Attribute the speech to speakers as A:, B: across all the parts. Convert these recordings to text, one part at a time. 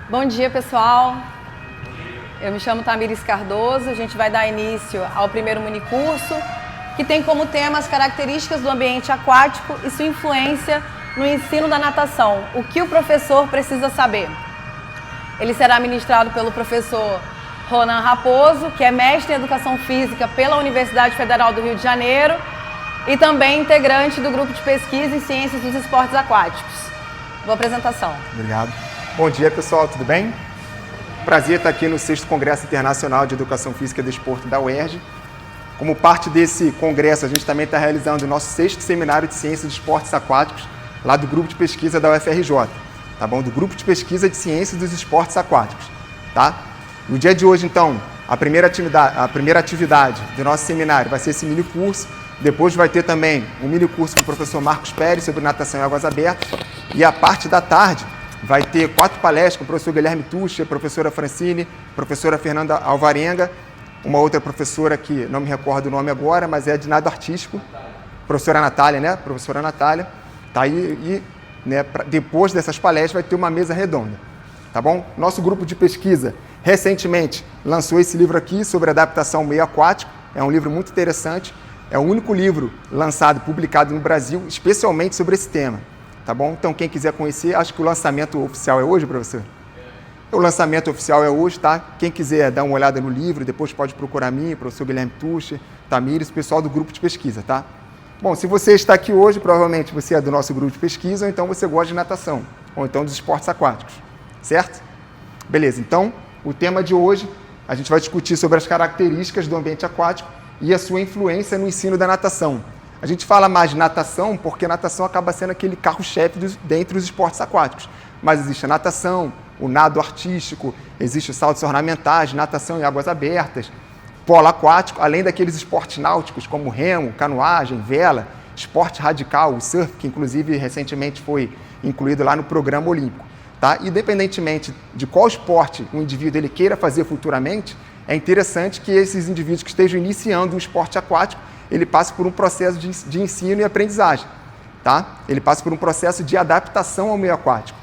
A: Bom dia, pessoal. Eu me chamo Tamires Cardoso. A gente vai dar início ao primeiro minicurso, que tem como tema as características do ambiente aquático e sua influência no ensino da natação. O que o professor precisa saber? Ele será ministrado pelo professor Ronan Raposo, que é mestre em Educação Física pela Universidade Federal do Rio de Janeiro e também integrante do grupo de pesquisa em Ciências dos Esportes Aquáticos. Boa apresentação.
B: Obrigado. Bom dia, pessoal, tudo bem? Prazer estar aqui no 6º Congresso Internacional de Educação Física e Desporto da UERJ. Como parte desse congresso, a gente também está realizando o nosso 6º Seminário de Ciências dos Esportes Aquáticos, lá do grupo de pesquisa da UFRJ, tá bom? Do grupo de pesquisa de Ciências dos Esportes Aquáticos, tá? No dia de hoje, então, a primeira atividade do nosso seminário vai ser esse mini curso. Depois vai ter também um mini curso com o professor Marcos Pérez sobre natação em águas abertas. E a parte da tarde vai ter 4 palestras com o professor Guilherme Tucci, a professora Francine, a professora Fernanda Alvarenga, uma outra professora que não me recordo o nome agora, mas é de nado artístico, professora Natália, né? Professora Natália. Tá aí, né, depois dessas palestras vai ter uma mesa redonda, tá bom? Nosso grupo de pesquisa recentemente lançou esse livro aqui sobre adaptação ao meio aquático. É um livro muito interessante. É o único livro lançado, publicado no Brasil, especialmente sobre esse tema, tá bom? Então, quem quiser conhecer, acho que o lançamento oficial é hoje, professor? O lançamento oficial é hoje, tá? Quem quiser dar uma olhada no livro, depois pode procurar mim, professor Guilherme Tucci, Tamires, o pessoal do grupo de pesquisa, tá? Bom, se você está aqui hoje, provavelmente você é do nosso grupo de pesquisa, ou então você gosta de natação, ou então dos esportes aquáticos, certo? Beleza, então, o tema de hoje, a gente vai discutir sobre as características do ambiente aquático e a sua influência no ensino da natação. A gente fala mais de natação porque natação acaba sendo aquele carro-chefe dentre os esportes aquáticos. Mas existe a natação, o nado artístico, existe os saltos ornamentais, natação em águas abertas, polo aquático, além daqueles esportes náuticos como remo, canoagem, vela, esporte radical, o surf, que inclusive recentemente foi incluído lá no programa olímpico. Tá? Independentemente de qual esporte o indivíduo ele queira fazer futuramente, é interessante que esses indivíduos que estejam iniciando um esporte aquático, ele passe por um processo de ensino e aprendizagem, tá? Ele passa por um processo de adaptação ao meio aquático.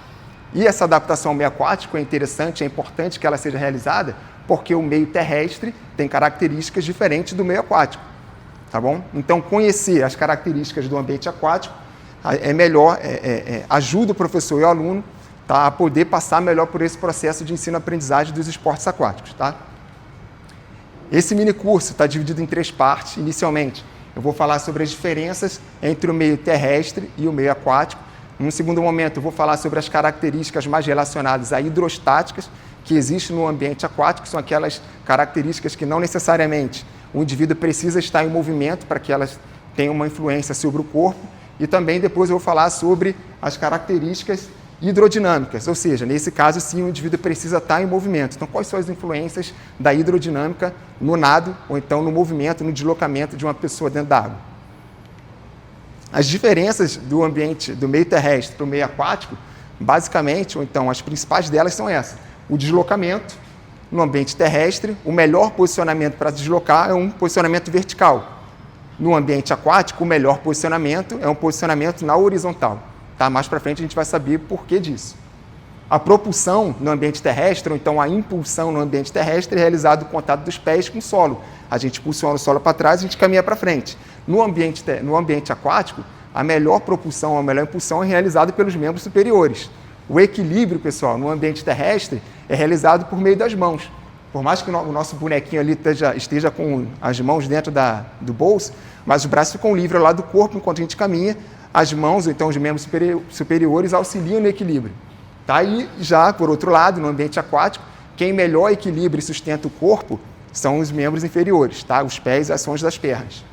B: E essa adaptação ao meio aquático é interessante, é importante que ela seja realizada, porque o meio terrestre tem características diferentes do meio aquático, tá bom? Então, conhecer as características do ambiente aquático é melhor, ajuda o professor e o aluno, tá, a poder passar melhor por esse processo de ensino-aprendizagem dos esportes aquáticos, tá? Esse mini curso está dividido em 3 partes. Inicialmente, eu vou falar sobre as diferenças entre o meio terrestre e o meio aquático. Num segundo momento, eu vou falar sobre as características mais relacionadas a hidrostáticas que existem no ambiente aquático, que são aquelas características que não necessariamente o indivíduo precisa estar em movimento para que elas tenham uma influência sobre o corpo. E também depois eu vou falar sobre as características hidrodinâmicas, ou seja, nesse caso sim o indivíduo precisa estar em movimento. Então, quais são as influências da hidrodinâmica no nado ou então no movimento, no deslocamento de uma pessoa dentro da água? As diferenças do ambiente, do meio terrestre para o meio aquático, basicamente, ou então as principais delas são essas. O deslocamento no ambiente terrestre, o melhor posicionamento para deslocar é um posicionamento vertical. No ambiente aquático, o melhor posicionamento é um posicionamento na horizontal. Tá? Mais para frente a gente vai saber por que disso. A propulsão no ambiente terrestre, ou então a impulsão no ambiente terrestre, é realizado com contato dos pés com o solo. A gente impulsiona o solo para trás e a gente caminha para frente. No ambiente aquático, a melhor propulsão, a melhor impulsão é realizada pelos membros superiores. O equilíbrio, pessoal, no ambiente terrestre é realizado por meio das mãos. Por mais que o nosso bonequinho ali esteja com as mãos dentro do bolso, mas os braços ficam livres ao lado do corpo enquanto a gente caminha. As mãos, ou então os membros superiores, auxiliam no equilíbrio. Tá? E já, por outro lado, no ambiente aquático, quem melhor equilibra e sustenta o corpo são os membros inferiores, tá? Os pés e as ações das pernas.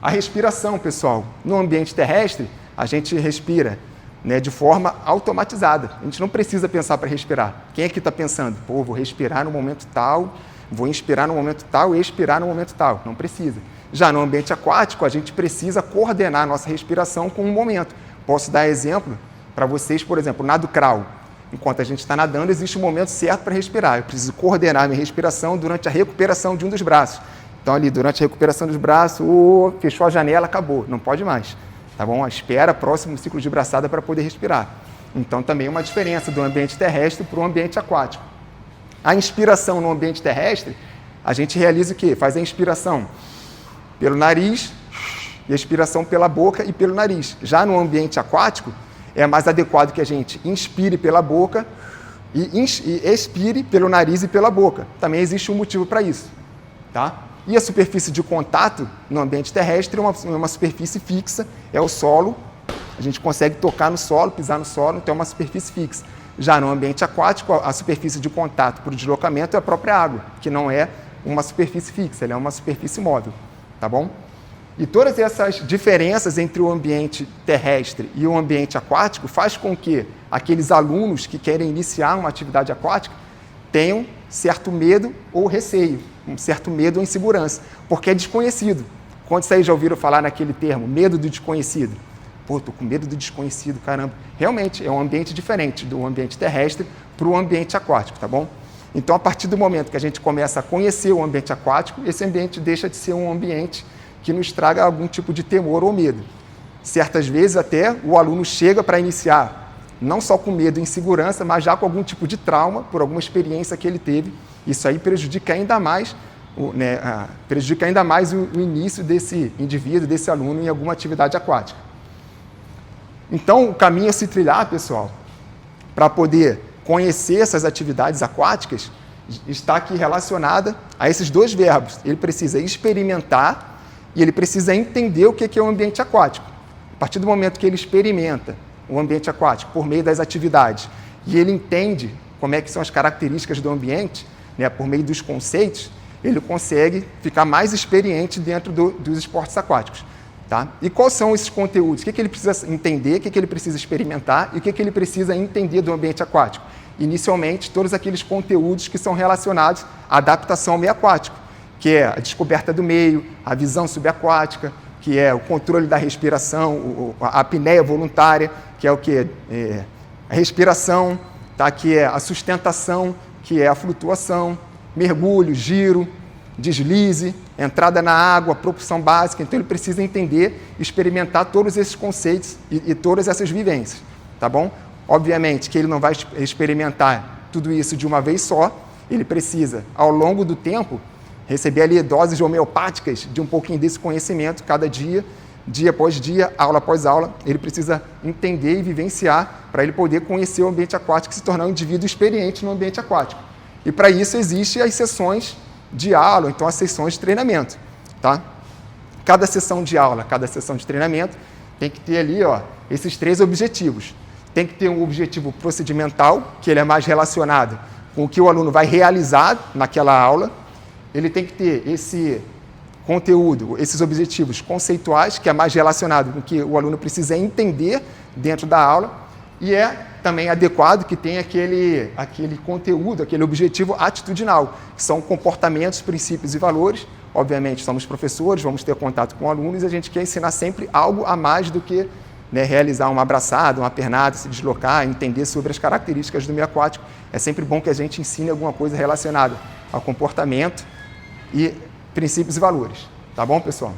B: A respiração, pessoal, no ambiente terrestre, a gente respira, né, de forma automatizada. A gente não precisa pensar para respirar. Quem aqui está pensando? Pô, vou respirar no momento tal, vou inspirar no momento tal e expirar no momento tal. Não precisa. Já no ambiente aquático, a gente precisa coordenar a nossa respiração com um momento. Posso dar exemplo para vocês, por exemplo, nado crawl. Enquanto a gente está nadando, existe um momento certo para respirar. Eu preciso coordenar a minha respiração durante a recuperação de um dos braços. Então, ali, durante a recuperação dos braços, fechou a janela, acabou. Não pode mais. Tá bom? Espera próximo ciclo de braçada para poder respirar. Então, também é uma diferença do ambiente terrestre para o ambiente aquático. A inspiração no ambiente terrestre, a gente realiza o quê? Faz a inspiração pelo nariz e a expiração pela boca e pelo nariz. Já no ambiente aquático, é mais adequado que a gente inspire pela boca e expire pelo nariz e pela boca. Também existe um motivo para isso. Tá? E a superfície de contato no ambiente terrestre é uma superfície fixa, é o solo. A gente consegue tocar no solo, pisar no solo, então é uma superfície fixa. Já no ambiente aquático, a superfície de contato para o deslocamento é a própria água, que não é uma superfície fixa, ela é uma superfície móvel. Tá bom? E todas essas diferenças entre o ambiente terrestre e o ambiente aquático faz com que aqueles alunos que querem iniciar uma atividade aquática tenham certo medo ou receio, um certo medo ou insegurança, porque é desconhecido. Quantos aí já ouviram falar naquele termo, medo do desconhecido? Pô, tô com medo do desconhecido, caramba. Realmente, é um ambiente diferente do ambiente terrestre para o ambiente aquático, tá bom? Então, a partir do momento que a gente começa a conhecer o ambiente aquático, esse ambiente deixa de ser um ambiente que nos traga algum tipo de temor ou medo. Certas vezes até o aluno chega para iniciar, não só com medo e insegurança, mas já com algum tipo de trauma por alguma experiência que ele teve. Isso aí prejudica ainda mais, o início desse indivíduo, desse aluno em alguma atividade aquática. Então, o caminho a se trilhar, pessoal, para poder conhecer essas atividades aquáticas, está aqui relacionada a esses dois verbos. Ele precisa experimentar e ele precisa entender o que é o ambiente aquático. A partir do momento que ele experimenta o ambiente aquático por meio das atividades e ele entende como é que são as características do ambiente, né, por meio dos conceitos, ele consegue ficar mais experiente dentro dos esportes aquáticos. Tá? E quais são esses conteúdos? O que ele precisa entender, o que ele precisa experimentar e o que ele precisa entender do ambiente aquático? Inicialmente, todos aqueles conteúdos que são relacionados à adaptação ao meio aquático, que é a descoberta do meio, a visão subaquática, que é o controle da respiração, a apneia voluntária, que é o que? A respiração, tá? Que é a sustentação, que é a flutuação, mergulho, giro, deslize, entrada na água, propulsão básica. Então, ele precisa entender e experimentar todos esses conceitos e todas essas vivências, tá bom? Obviamente que ele não vai experimentar tudo isso de uma vez só, ele precisa, ao longo do tempo, receber ali doses homeopáticas de um pouquinho desse conhecimento cada dia, dia após dia, aula após aula. Ele precisa entender e vivenciar para ele poder conhecer o ambiente aquático e se tornar um indivíduo experiente no ambiente aquático. E para isso existem as sessões de aula, então as sessões de treinamento. Tá? Cada sessão de aula, cada sessão de treinamento tem que ter ali esses 3 objetivos. Tem que ter um objetivo procedimental, que ele é mais relacionado com o que o aluno vai realizar naquela aula. Ele tem que ter esse conteúdo, esses objetivos conceituais, que é mais relacionado com o que o aluno precisa entender dentro da aula, e é também adequado que tenha aquele conteúdo, aquele objetivo atitudinal, que são comportamentos, princípios e valores. Obviamente, somos professores, vamos ter contato com alunos e a gente quer ensinar sempre algo a mais do que realizar uma abraçada, uma pernada, se deslocar, entender sobre as características do meio aquático. É sempre bom que a gente ensine alguma coisa relacionada ao comportamento e princípios e valores. Tá bom, pessoal?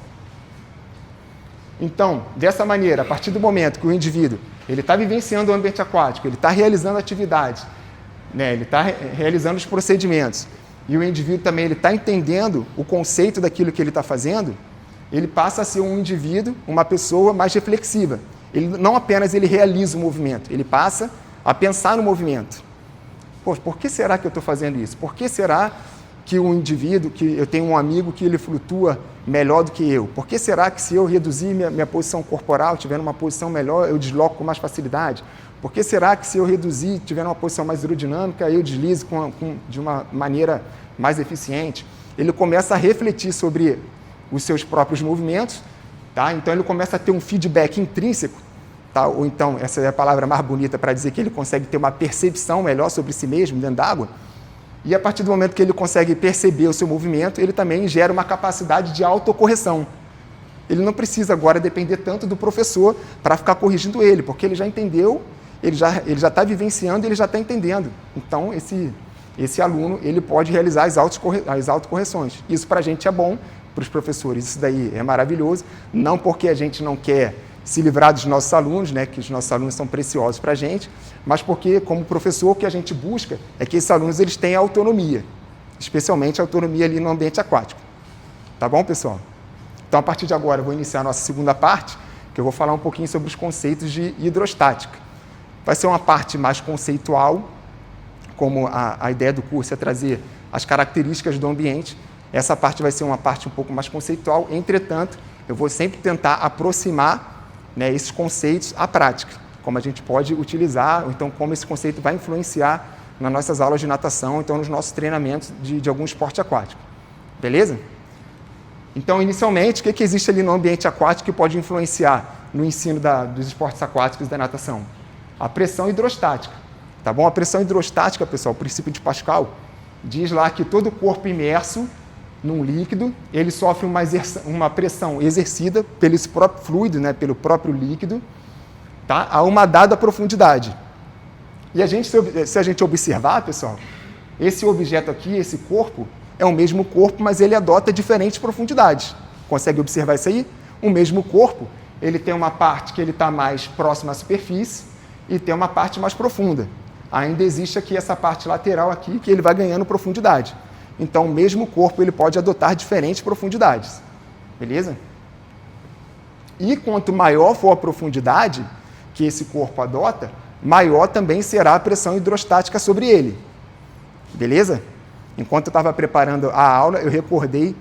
B: Então, dessa maneira, a partir do momento que o indivíduo ele está vivenciando o ambiente aquático, ele está realizando atividades, ele está realizando os procedimentos, e o indivíduo também ele está entendendo o conceito daquilo que ele está fazendo, ele passa a ser um indivíduo, uma pessoa mais reflexiva. Ele não apenas ele realiza o movimento, ele passa a pensar no movimento. Pô, por que será que eu estou fazendo isso? Por que será que o indivíduo, que eu tenho um amigo que ele flutua melhor do que eu? Por que será que se eu reduzir minha posição corporal, tiver uma posição melhor, eu desloco com mais facilidade? Por que será que se eu reduzir, tiver uma posição mais aerodinâmica, eu deslizo de uma maneira mais eficiente? Ele começa a refletir sobre os seus próprios movimentos, tá? Então ele começa a ter um feedback intrínseco, tá? Ou então, essa é a palavra mais bonita para dizer que ele consegue ter uma percepção melhor sobre si mesmo dentro d'água. E a partir do momento que ele consegue perceber o seu movimento, ele também gera uma capacidade de autocorreção. Ele não precisa agora depender tanto do professor para ficar corrigindo ele, porque ele já entendeu, ele já está vivenciando, ele já está entendendo. Então, esse aluno ele pode realizar as autocorreções. Isso para a gente é bom, para os professores isso daí é maravilhoso, não porque a gente não quer se livrar dos nossos alunos, né, que os nossos alunos são preciosos para a gente, mas porque, como professor, o que a gente busca é que esses alunos eles tenham autonomia, especialmente autonomia ali no ambiente aquático. Tá bom, pessoal? Então, a partir de agora, eu vou iniciar a nossa segunda parte, que eu vou falar um pouquinho sobre os conceitos de hidrostática. Vai ser uma parte mais conceitual, como a ideia do curso é trazer as características do ambiente. Essa parte vai ser uma parte um pouco mais conceitual, entretanto, eu vou sempre tentar aproximar, né, esses conceitos à prática, como a gente pode utilizar, ou então como esse conceito vai influenciar nas nossas aulas de natação, então nos nossos treinamentos de algum esporte aquático. Beleza? Então, inicialmente, o que existe ali no ambiente aquático que pode influenciar no ensino dos esportes aquáticos e da natação? A pressão hidrostática. Tá bom? A pressão hidrostática, pessoal, o princípio de Pascal, diz lá que todo corpo imerso num líquido, ele sofre uma pressão exercida pelo esse próprio fluido, né, pelo próprio líquido, tá, a uma dada profundidade. E se a gente observar, pessoal, esse objeto aqui, esse corpo, é o mesmo corpo, mas ele adota diferentes profundidades. Consegue observar isso aí? O mesmo corpo, ele tem uma parte que ele está mais próxima à superfície e tem uma parte mais profunda. Ainda existe aqui essa parte lateral aqui que ele vai ganhando profundidade. Então, o mesmo corpo ele pode adotar diferentes profundidades. Beleza? E quanto maior for a profundidade que esse corpo adota, maior também será a pressão hidrostática sobre ele. Beleza? Enquanto eu estava preparando a aula, eu recordei,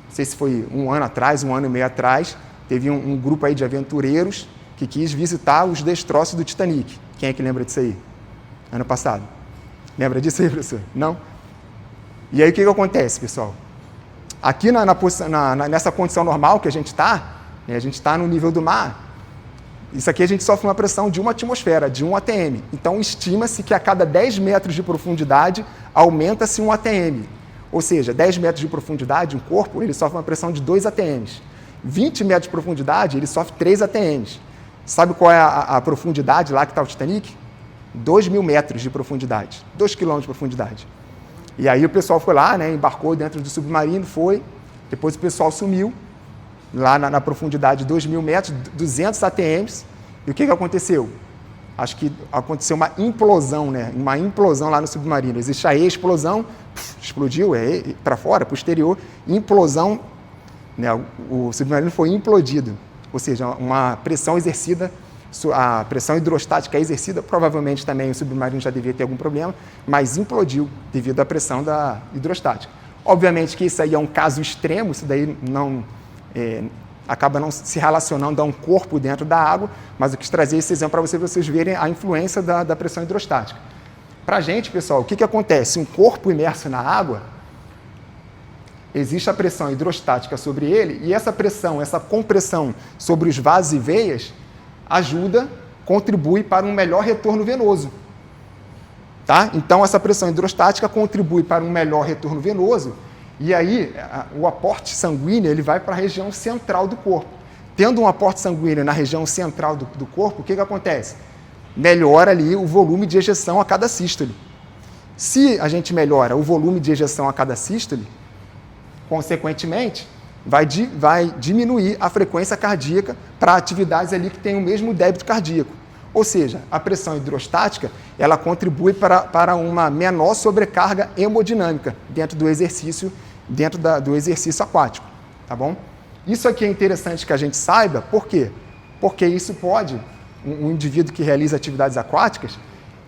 B: não sei se foi um ano atrás, um ano e meio atrás, teve um grupo aí de aventureiros que quis visitar os destroços do Titanic. Quem é que lembra disso aí? Ano passado. Lembra disso aí, professor? Não? E aí o que acontece, pessoal? Aqui nessa condição normal que a gente está, né, a gente está no nível do mar, isso aqui a gente sofre uma pressão de 1 atmosfera, de 1 atm. Então, estima-se que a cada 10 metros de profundidade, aumenta-se 1 atm. Ou seja, 10 metros de profundidade, um corpo, ele sofre uma pressão de 2 atms. 20 metros de profundidade, ele sofre 3 atms. Sabe qual é a profundidade lá que está o Titanic? 2.000 metros de profundidade, 2 quilômetros de profundidade. E aí o pessoal foi lá, né, embarcou dentro do submarino, depois o pessoal sumiu, lá na profundidade de 2.000 metros, 200 atms, e o que aconteceu? Acho que aconteceu uma implosão, né? Uma implosão lá no submarino. Existe a explosão, explodiu para fora, para o exterior, implosão, né? O submarino foi implodido, ou seja, uma pressão exercida, a pressão hidrostática exercida, provavelmente também o submarino já devia ter algum problema, mas implodiu devido à pressão da hidrostática. Obviamente que isso aí é um caso extremo, isso daí acaba não se relacionando a um corpo dentro da água, mas eu quis trazer esse exemplo para vocês verem a influência da pressão hidrostática. Para a gente, pessoal, o que acontece? Um corpo imerso na água, existe a pressão hidrostática sobre ele, e essa pressão, essa compressão sobre os vasos e veias, contribui para um melhor retorno venoso. Tá? Então, essa pressão hidrostática contribui para um melhor retorno venoso, e aí o aporte sanguíneo ele vai para a região central do corpo. Tendo um aporte sanguíneo na região central do corpo, o que acontece? Melhora ali o volume de ejeção a cada sístole. Se a gente melhora o volume de ejeção a cada sístole, consequentemente, vai diminuir a frequência cardíaca para atividades ali que têm o mesmo débito cardíaco. Ou seja, a pressão hidrostática ela contribui para uma menor sobrecarga hemodinâmica dentro do exercício aquático. Tá bom? Isso aqui é interessante que a gente saiba, por quê? Porque isso um indivíduo que realiza atividades aquáticas,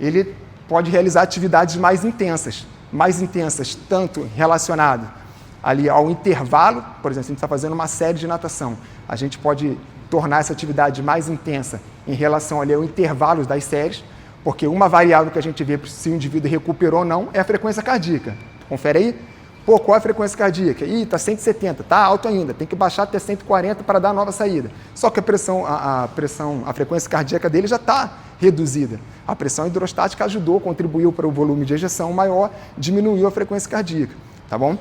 B: ele pode realizar atividades mais intensas tanto relacionado ali ao intervalo, por exemplo, se a gente está fazendo uma série de natação, a gente pode tornar essa atividade mais intensa em relação ali ao intervalo das séries, porque uma variável que a gente vê se o indivíduo recuperou ou não é a frequência cardíaca. Confere aí. Pô, qual é a frequência cardíaca? Ih, está 170, está alto ainda, tem que baixar até 140 para dar a nova saída. Só que a frequência cardíaca dele já está reduzida. A pressão hidrostática contribuiu para o volume de ejeção maior, diminuiu a frequência cardíaca, tá bom?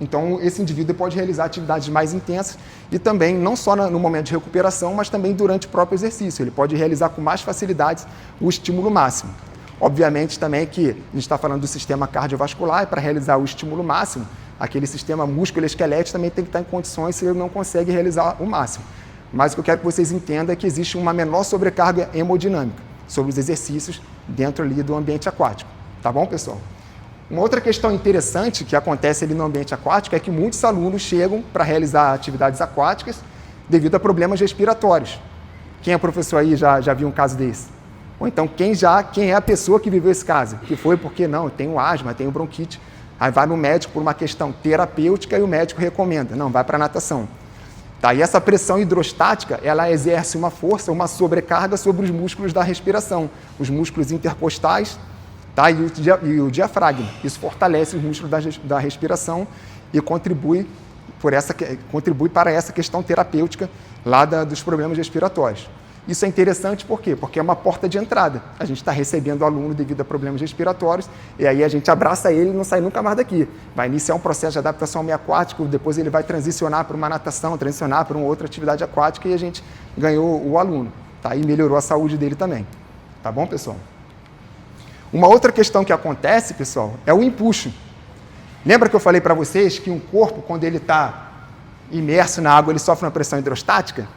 B: Então, esse indivíduo pode realizar atividades mais intensas e também, não só no momento de recuperação, mas também durante o próprio exercício. Ele pode realizar com mais facilidade o estímulo máximo. Obviamente, também que a gente está falando do sistema cardiovascular e para realizar o estímulo máximo, aquele sistema músculo-esquelético também tem que estar em condições se ele não consegue realizar o máximo. mas o que eu quero que vocês entendam é que existe uma menor sobrecarga hemodinâmica sobre os exercícios dentro ali do ambiente aquático. Tá bom, pessoal? Uma outra questão interessante que acontece ali no ambiente aquático é que muitos alunos chegam para realizar atividades aquáticas devido a problemas respiratórios. Quem é professor aí já viu um caso desse? Ou então quem é a pessoa que viveu esse caso? Que foi porque não, tem um asma, tem um bronquite. Aí vai no médico por uma questão terapêutica e o médico recomenda, não, vai para a natação. Tá, e essa pressão hidrostática, ela exerce uma força, uma sobrecarga sobre os músculos da respiração, os músculos intercostais, tá, e o diafragma. Isso fortalece os músculos da respiração e contribui para essa questão terapêutica lá dos problemas respiratórios. Isso é interessante por quê? Porque é uma porta de entrada. A gente está recebendo o aluno devido a problemas respiratórios e aí a gente abraça ele e não sai nunca mais daqui. Vai iniciar um processo de adaptação ao meio aquático, depois ele vai transicionar para uma natação, transicionar para uma outra atividade aquática e a gente ganhou o aluno. Tá? E melhorou a saúde dele também. Tá bom, pessoal? Uma outra questão que acontece, pessoal, é o empuxo. Lembra que eu falei para vocês que um corpo, quando ele está imerso na água, ele sofre uma pressão hidrostática?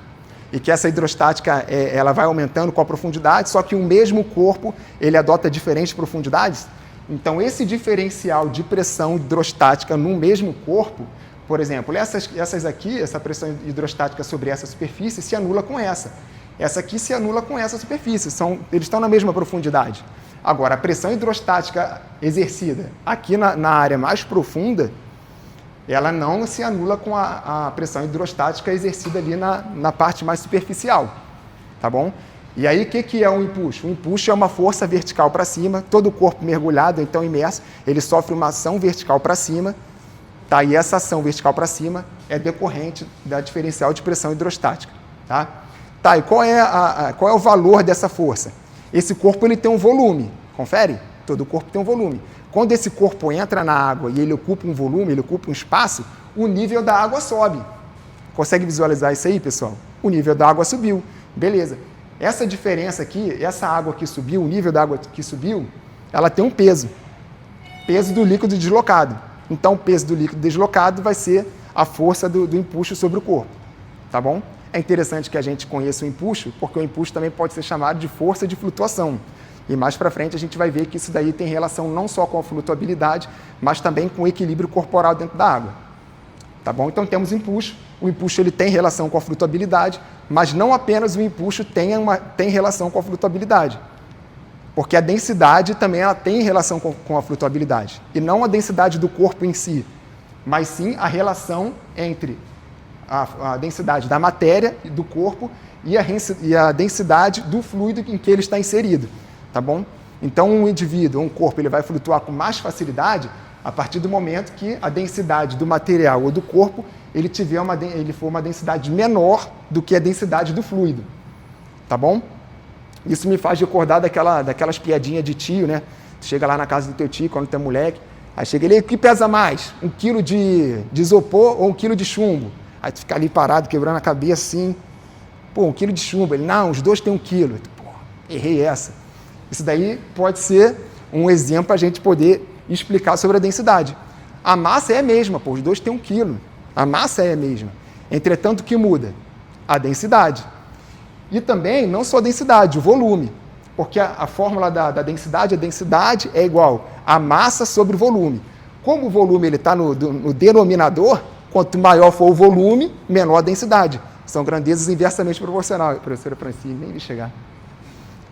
B: E que essa hidrostática ela vai aumentando com a profundidade, só que o mesmo corpo ele adota diferentes profundidades. Então, esse diferencial de pressão hidrostática no mesmo corpo, por exemplo, essas aqui, essa pressão hidrostática sobre essa superfície se anula com essa. Essa aqui se anula com essa superfície, eles estão na mesma profundidade. Agora, a pressão hidrostática exercida aqui na área mais profunda, ela não se anula com a pressão hidrostática exercida ali na parte mais superficial, tá bom? E aí, o que é um empuxo? O empuxo é uma força vertical para cima, todo o corpo mergulhado, então imerso, ele sofre uma ação vertical para cima, tá? E essa ação vertical para cima é decorrente da diferencial de pressão hidrostática, tá? Tá, e qual é o valor dessa força? Esse corpo ele tem um volume, confere? Todo o corpo tem um volume. Quando esse corpo entra na água e ele ocupa um volume, ele ocupa um espaço, o nível da água sobe. Consegue visualizar isso aí, pessoal? O nível da água subiu. Beleza. Essa diferença aqui, essa água que subiu, o nível da água que subiu, ela tem um peso. Peso do líquido deslocado. Então, o peso do líquido deslocado vai ser a força do empuxo sobre o corpo. Tá bom? É interessante que a gente conheça o empuxo, porque o empuxo também pode ser chamado de força de flutuação. E mais para frente a gente vai ver que isso daí tem relação não só com a flutuabilidade, mas também com o equilíbrio corporal dentro da água. Tá bom? Então temos empuxo. O empuxo ele tem relação com a flutuabilidade, mas não apenas o empuxo tem relação com a flutuabilidade. Porque a densidade também ela tem relação com a flutuabilidade. E não a densidade do corpo em si, mas sim a relação entre a densidade da matéria e do corpo e a densidade do fluido em que ele está inserido. Tá bom? Então, um indivíduo, um corpo, ele vai flutuar com mais facilidade a partir do momento que a densidade do material ou do corpo ele for uma densidade menor do que a densidade do fluido. Tá bom? Isso me faz recordar daquelas piadinhas de tio, né? Tu chega lá na casa do teu tio, quando tu é moleque, aí chega ele, o que pesa mais? 1 quilo de isopor ou 1 quilo de chumbo? Aí tu fica ali parado, quebrando a cabeça assim. Pô, 1 quilo de chumbo. Ele, não, os dois têm 1 quilo. Pô, errei essa. Isso daí pode ser um exemplo para a gente poder explicar sobre a densidade. A massa é a mesma, pô, os dois têm 1 quilo. A massa é a mesma. Entretanto, o que muda? A densidade. E também, não só a densidade, o volume. Porque a fórmula da densidade, a densidade é igual a massa sobre o volume. Como o volume está no denominador, quanto maior for o volume, menor a densidade. São grandezas inversamente proporcionais. Professora Francine, nem vi chegar.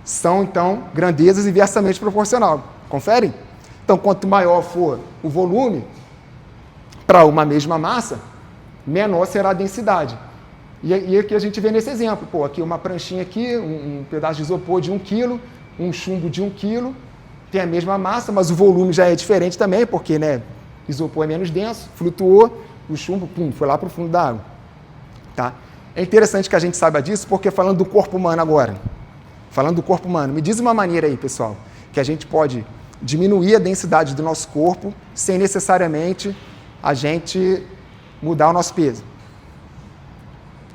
B: São, então, grandezas inversamente proporcionais. Conferem? Então, quanto maior for o volume para uma mesma massa, menor será a densidade. E aqui a gente vê nesse exemplo. Pô, aqui uma pranchinha aqui, um pedaço de isopor de 1 quilo, um chumbo de 1 quilo, tem a mesma massa, mas o volume já é diferente também, porque, né, isopor é menos denso, flutuou, o chumbo, pum, foi lá para o fundo da água. Tá? É interessante que a gente saiba disso, porque falando do corpo humano agora, falando do corpo humano, me diz uma maneira aí, pessoal, que a gente pode diminuir a densidade do nosso corpo sem necessariamente a gente mudar o nosso peso.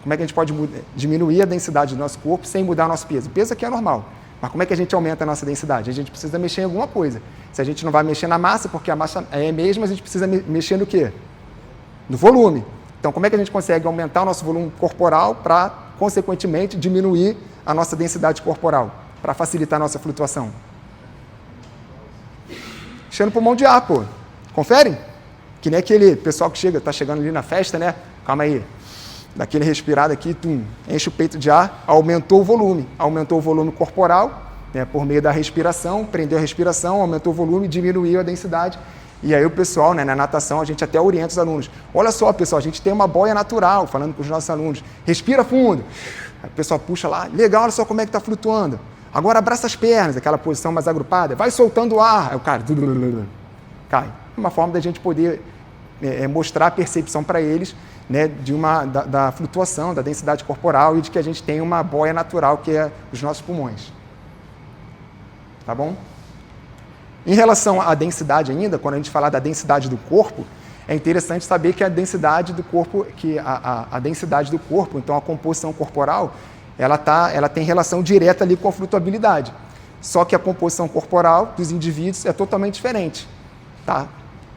B: Como é que a gente pode diminuir a densidade do nosso corpo sem mudar o nosso peso? O peso aqui é normal, mas como é que a gente aumenta a nossa densidade? A gente precisa mexer em alguma coisa. Se a gente não vai mexer na massa, porque a massa é a mesma, a gente precisa mexer no quê? No volume. Então, como é que a gente consegue aumentar o nosso volume corporal para consequentemente, diminuir a nossa densidade corporal, para facilitar a nossa flutuação? Enchendo o pulmão de ar, pô. Confere? Que nem aquele pessoal que está chegando ali na festa, né? Calma aí. Daquele respirado aqui, enche o peito de ar, aumentou o volume corporal, né, por meio da respiração, prendeu a respiração, aumentou o volume, diminuiu a densidade. E aí o pessoal, né, na natação, a gente até orienta os alunos. Olha só, pessoal, a gente tem uma boia natural, falando com os nossos alunos. Respira fundo. Aí o pessoal puxa lá, legal, olha só como é que está flutuando. Agora abraça as pernas, aquela posição mais agrupada, vai soltando o ar. Aí o cara cai. Uma forma da gente poder mostrar a percepção para eles, né, da flutuação, da densidade corporal e de que a gente tem uma boia natural, que é os nossos pulmões. Tá bom? Em relação à densidade ainda, quando a gente falar da densidade do corpo, é interessante saber que a densidade do corpo, então a composição corporal, ela tem relação direta ali com a flutuabilidade. Só que a composição corporal dos indivíduos é totalmente diferente. Tá?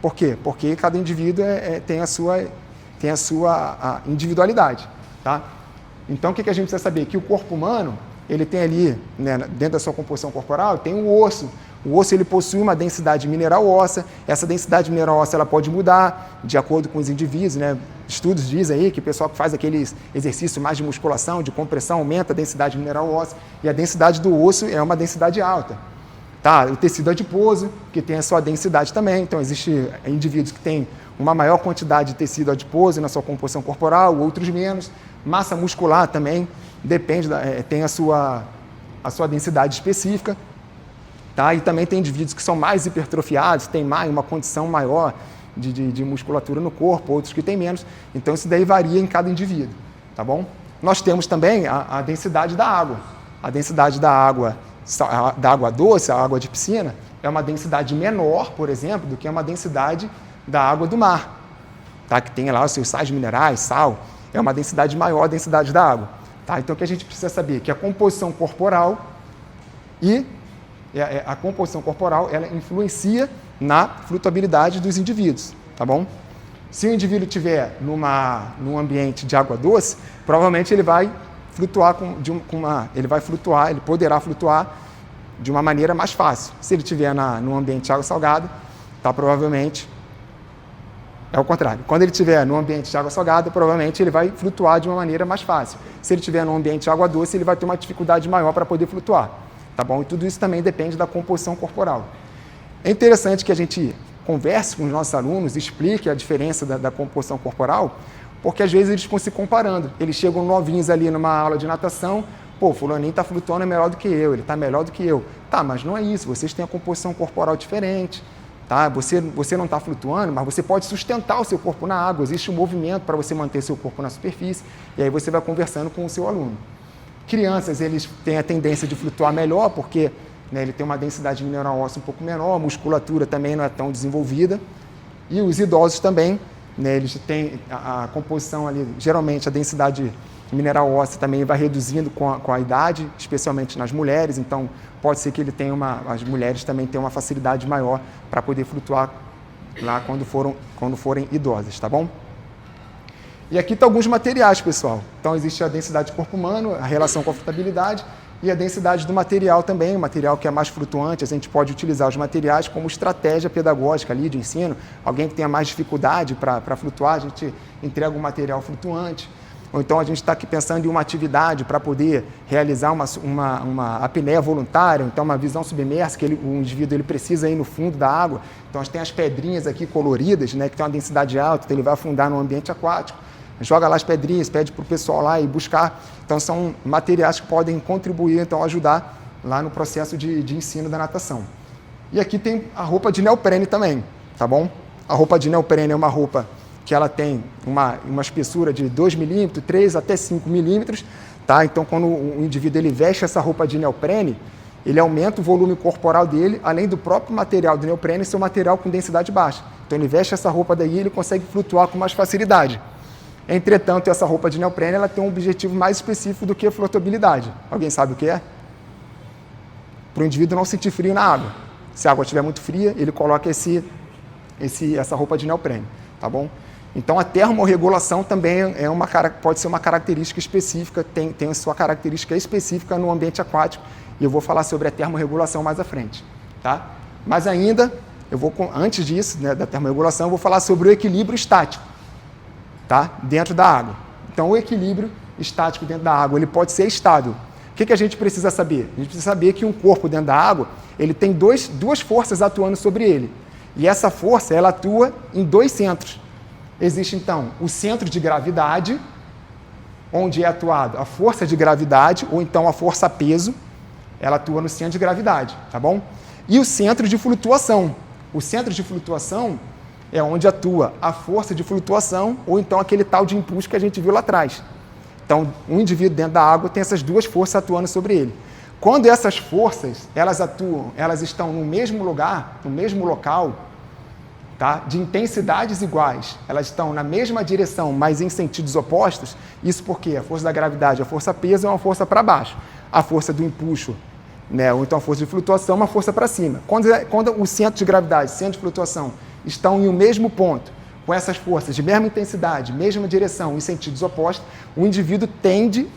B: Por quê? Porque cada indivíduo tem a sua individualidade. Tá? Então, o que a gente precisa saber? Que o corpo humano, ele tem ali, né, dentro da sua composição corporal, tem um osso. O osso ele possui uma densidade mineral óssea. Essa densidade mineral óssea ela pode mudar de acordo com os indivíduos, né? Estudos dizem aí que o pessoal que faz aqueles exercícios mais de musculação, de compressão, aumenta a densidade mineral óssea. E a densidade do osso é uma densidade alta. Tá? O tecido adiposo, que tem a sua densidade também. Então, existem indivíduos que têm uma maior quantidade de tecido adiposo na sua composição corporal, outros menos. Massa muscular também, depende, tem a sua densidade específica. Tá? E também tem indivíduos que são mais hipertrofiados, têm uma condição maior de musculatura no corpo, outros que têm menos. Então, isso daí varia em cada indivíduo. Tá bom? Nós temos também a densidade da água. A densidade da água doce, a água de piscina, é uma densidade menor, por exemplo, do que uma densidade da água do mar. Tá? Que tem lá os seus sais minerais, sal. É uma densidade maior a densidade da água. Tá? Então, o que a gente precisa saber? Que a composição corporal ela influencia na flutuabilidade dos indivíduos, tá bom? Se o indivíduo estiver num ambiente de água doce, provavelmente ele vai flutuar ele poderá flutuar de uma maneira mais fácil. Se ele estiver num ambiente de água salgada, tá, provavelmente é o contrário. Quando ele estiver num ambiente de água salgada, provavelmente ele vai flutuar de uma maneira mais fácil. Se ele estiver num ambiente de água doce, ele vai ter uma dificuldade maior para poder flutuar. Tá bom? E tudo isso também depende da composição corporal. É interessante que a gente converse com os nossos alunos, explique a diferença da composição corporal, porque às vezes eles ficam se comparando. Eles chegam novinhos ali numa aula de natação, pô, fulaninho está flutuando é melhor do que eu, ele está melhor do que eu. Tá, mas não é isso, vocês têm a composição corporal diferente. Tá? Você não está flutuando, mas você pode sustentar o seu corpo na água, existe um movimento para você manter seu corpo na superfície, e aí você vai conversando com o seu aluno. Crianças, eles têm a tendência de flutuar melhor, porque, né, ele tem uma densidade mineral óssea um pouco menor, a musculatura também não é tão desenvolvida. E os idosos também, né, eles têm a composição ali, geralmente a densidade mineral óssea também vai reduzindo com a idade, especialmente nas mulheres, então pode ser que as mulheres também tenham uma facilidade maior para poder flutuar lá quando forem idosas, tá bom? E aqui estão alguns materiais, pessoal. Então, existe a densidade do corpo humano, a relação com a flutuabilidade e a densidade do material também, o material que é mais flutuante. A gente pode utilizar os materiais como estratégia pedagógica ali de ensino. Alguém que tenha mais dificuldade para flutuar, a gente entrega um material flutuante. Ou então, a gente está aqui pensando em uma atividade para poder realizar uma apneia voluntária, então uma visão submersa, que o indivíduo ele precisa ir no fundo da água. Então, a gente tem as pedrinhas aqui coloridas, né, que tem uma densidade alta, então ele vai afundar no ambiente aquático. Joga lá as pedrinhas, pede para o pessoal lá e buscar. Então, são materiais que podem contribuir, então, ajudar lá no processo de ensino da natação. E aqui tem a roupa de neoprene também, tá bom? A roupa de neoprene é uma roupa que ela tem uma espessura de 2 milímetros, 3 até 5 milímetros, tá? Então, quando o indivíduo ele veste essa roupa de neoprene, ele aumenta o volume corporal dele, além do próprio material do neoprene ser um material com densidade baixa. Então, ele veste essa roupa daí e ele consegue flutuar com mais facilidade. Entretanto, essa roupa de neoprene ela tem um objetivo mais específico do que a flutuabilidade. Alguém sabe o que é? Para o indivíduo não sentir frio na água. Se a água estiver muito fria, ele coloca essa roupa de neoprene, tá bom? Então, a termorregulação também pode ser uma característica específica, tem a sua característica específica no ambiente aquático, e eu vou falar sobre a termorregulação mais à frente. Tá? Mas ainda, antes disso, né, da termorregulação, eu vou falar sobre o equilíbrio estático, tá? Dentro da água. Então, o equilíbrio estático dentro da água, ele pode ser estável. O que a gente precisa saber? A gente precisa saber que um corpo dentro da água, ele tem duas forças atuando sobre ele. E essa força, ela atua em dois centros. Existe, então, o centro de gravidade, onde é atuado a força de gravidade, ou então a força-peso, ela atua no centro de gravidade, tá bom? E o centro de flutuação. O centro de flutuação é onde atua a força de flutuação, ou então aquele tal de impulso que a gente viu lá atrás. Então, um indivíduo dentro da água tem essas duas forças atuando sobre ele. Quando essas forças, elas estão no mesmo lugar, no mesmo local, tá? De intensidades iguais, elas estão na mesma direção, mas em sentidos opostos, isso porque a força da gravidade, a força-peso é uma força para baixo, a força do impulso, né? Ou então a força de flutuação é uma força para cima. Quando o centro de gravidade e o centro de flutuação estão em um mesmo ponto, com essas forças de mesma intensidade, mesma direção, em sentidos opostos, o indivíduo tende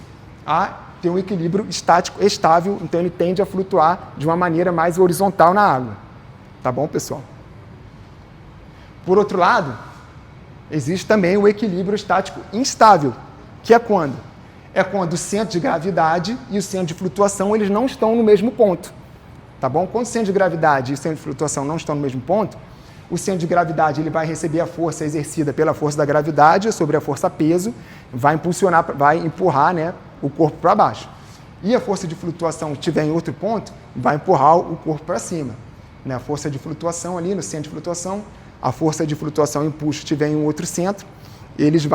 B: a ter um equilíbrio estático estável, então ele tende a flutuar de uma maneira mais horizontal na água. Tá bom, pessoal? Por outro lado, existe também o equilíbrio estático instável, que é quando? É quando o centro de gravidade e o centro de flutuação eles não estão no mesmo ponto. Tá bom? Quando o centro de gravidade e o centro de flutuação não estão no mesmo ponto, o centro de gravidade ele vai receber a força exercida pela força da gravidade sobre a força-peso, vai empurrar, né, o corpo para baixo. E a força de flutuação estiver em outro ponto, vai empurrar o corpo para cima. Né? A força de flutuação ali no centro de flutuação, a força de flutuação e impulso estiver em um outro centro, isso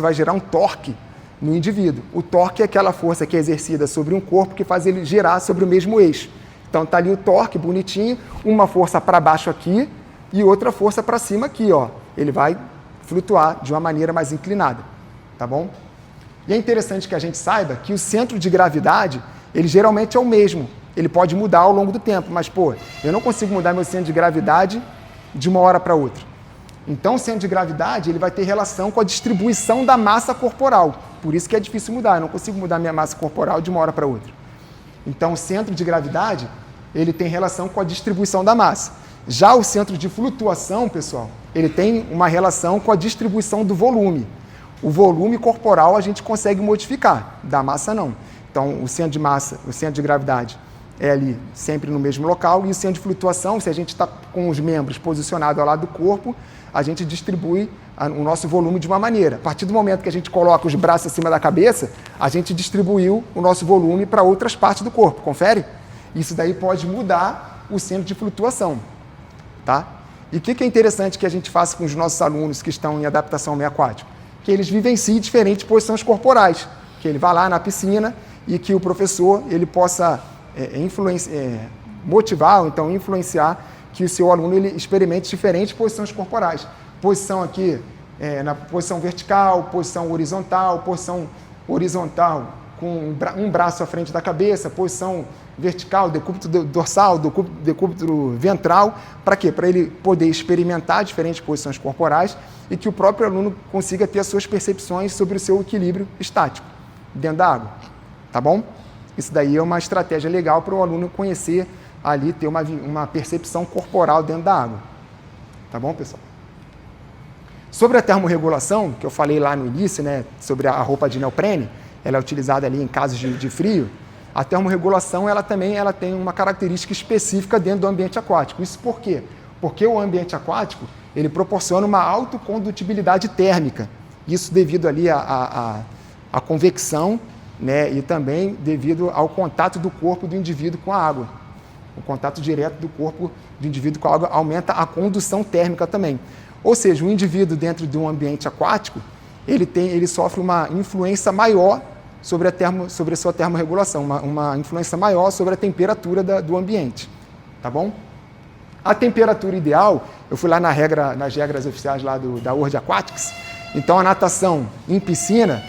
B: vai gerar um torque no indivíduo. O torque é aquela força que é exercida sobre um corpo que faz ele girar sobre o mesmo eixo. Então está ali o torque bonitinho, uma força para baixo aqui, e outra força para cima aqui, ó. Ele vai flutuar de uma maneira mais inclinada, tá bom? E é interessante que a gente saiba que o centro de gravidade, ele geralmente é o mesmo. Ele pode mudar ao longo do tempo, mas, pô, eu não consigo mudar meu centro de gravidade de uma hora para outra. Então, o centro de gravidade, ele vai ter relação com a distribuição da massa corporal. Por isso que é difícil mudar, eu não consigo mudar minha massa corporal de uma hora para outra. Então, o centro de gravidade, ele tem relação com a distribuição da massa. Já o centro de flutuação, pessoal, ele tem uma relação com a distribuição do volume. O volume corporal a gente consegue modificar, da massa não. Então, o centro de massa, o centro de gravidade é ali sempre no mesmo local, e o centro de flutuação, se a gente está com os membros posicionados ao lado do corpo, a gente distribui o nosso volume de uma maneira. A partir do momento que a gente coloca os braços acima da cabeça, a gente distribuiu o nosso volume para outras partes do corpo, confere? Isso daí pode mudar o centro de flutuação. Tá? E o que é interessante que a gente faça com os nossos alunos que estão em adaptação ao meio aquático? Que eles vivenciem diferentes posições corporais, que ele vá lá na piscina e que o professor ele possa motivar ou então influenciar que o seu aluno ele experimente diferentes posições corporais. Posição aqui na posição vertical, posição horizontal com um braço à frente da cabeça, posição vertical, decúbito dorsal, decúbito ventral. Para quê? Para ele poder experimentar diferentes posições corporais e que o próprio aluno consiga ter as suas percepções sobre o seu equilíbrio estático dentro da água. Tá bom? Isso daí é uma estratégia legal para o aluno conhecer ali, ter uma percepção corporal dentro da água. Tá bom, pessoal? Sobre a termorregulação, que eu falei lá no início, né, sobre a roupa de neoprene, ela é utilizada ali em casos de frio. A termorregulação ela tem uma característica específica dentro do ambiente aquático. Isso por quê? Porque o ambiente aquático ele proporciona uma autocondutibilidade térmica. Isso devido ali à convecção, né, e também devido ao contato do corpo do indivíduo com a água. O contato direto do corpo do indivíduo com a água aumenta a condução térmica também. Ou seja, o indivíduo dentro de um ambiente aquático, ele sofre uma influência maior sobre a sua termorregulação, uma influência maior sobre a temperatura do ambiente. Tá bom? A temperatura ideal, eu fui lá nas regras oficiais lá da World Aquatics, então a natação em piscina,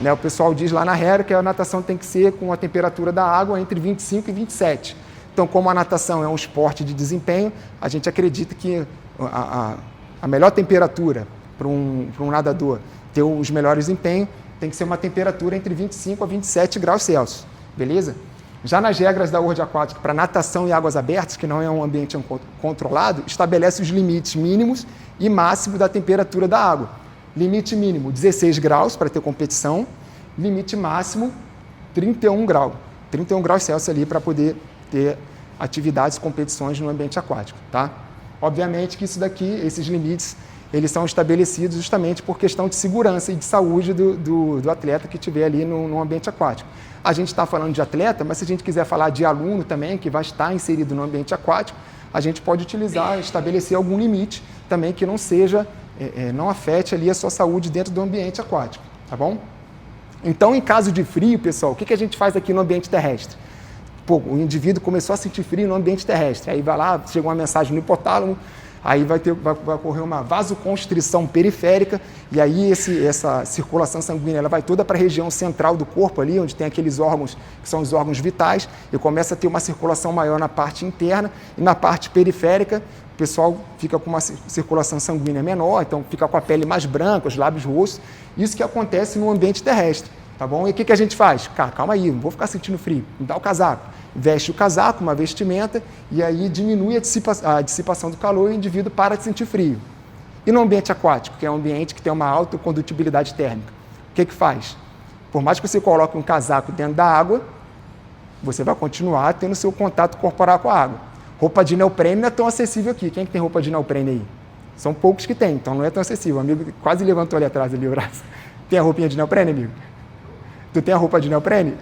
B: né, o pessoal diz lá na regra que a natação tem que ser com a temperatura da água entre 25 e 27. Então, como a natação é um esporte de desempenho, a gente acredita que a melhor temperatura para um nadador ter os melhores desempenhos, tem que ser uma temperatura entre 25 a 27 graus Celsius, beleza? Já nas regras da World Aquatic para natação em águas abertas, que não é um ambiente controlado, estabelece os limites mínimos e máximos da temperatura da água. Limite mínimo 16 graus para ter competição, limite máximo 31 graus. 31 graus Celsius ali para poder ter atividades, competições no ambiente aquático, tá? Obviamente que isso daqui, esses limites, eles são estabelecidos justamente por questão de segurança e de saúde do atleta que estiver ali no ambiente aquático. A gente está falando de atleta, mas se a gente quiser falar de aluno também, que vai estar inserido no ambiente aquático, a gente pode utilizar, estabelecer algum limite também que não seja, não afete ali a sua saúde dentro do ambiente aquático, tá bom? Então, em caso de frio, pessoal, o que a gente faz aqui no ambiente terrestre? Pô, o indivíduo começou a sentir frio no ambiente terrestre, aí vai lá, chega uma mensagem no hipotálamo, aí vai ocorrer uma vasoconstrição periférica, e aí essa circulação sanguínea ela vai toda para a região central do corpo ali, onde tem aqueles órgãos que são os órgãos vitais, e começa a ter uma circulação maior na parte interna, e na parte periférica o pessoal fica com uma circulação sanguínea menor, então fica com a pele mais branca, os lábios rostos, isso que acontece no ambiente terrestre, tá bom? E o que a gente faz? Calma aí, não vou ficar sentindo frio, me dá o casaco. Veste o casaco, uma vestimenta, e aí diminui a dissipação do calor e o indivíduo para de sentir frio. E no ambiente aquático, que é um ambiente que tem uma alta condutibilidade térmica, o que faz? Por mais que você coloque um casaco dentro da água, você vai continuar tendo seu contato corporal com a água. Roupa de neoprene não é tão acessível aqui. Quem é que tem roupa de neoprene aí? São poucos que tem, então não é tão acessível. O amigo quase levantou ali atrás ali o braço. Tem a roupinha de neoprene, amigo? Tu tem a roupa de neoprene?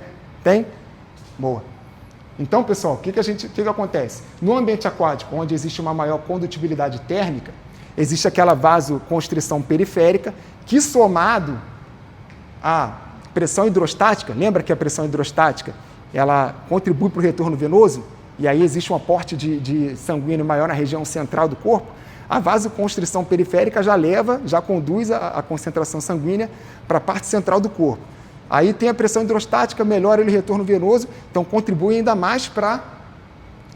B: Tem? Boa. Então, pessoal, o que acontece? No ambiente aquático, onde existe uma maior condutibilidade térmica, existe aquela vasoconstrição periférica, que somado à pressão hidrostática, lembra que a pressão hidrostática ela contribui para o retorno venoso? E aí existe um aporte de sanguíneo maior na região central do corpo, a vasoconstrição periférica já conduz a concentração sanguínea para a parte central do corpo. Aí tem a pressão hidrostática, melhora o retorno venoso, então contribui ainda mais para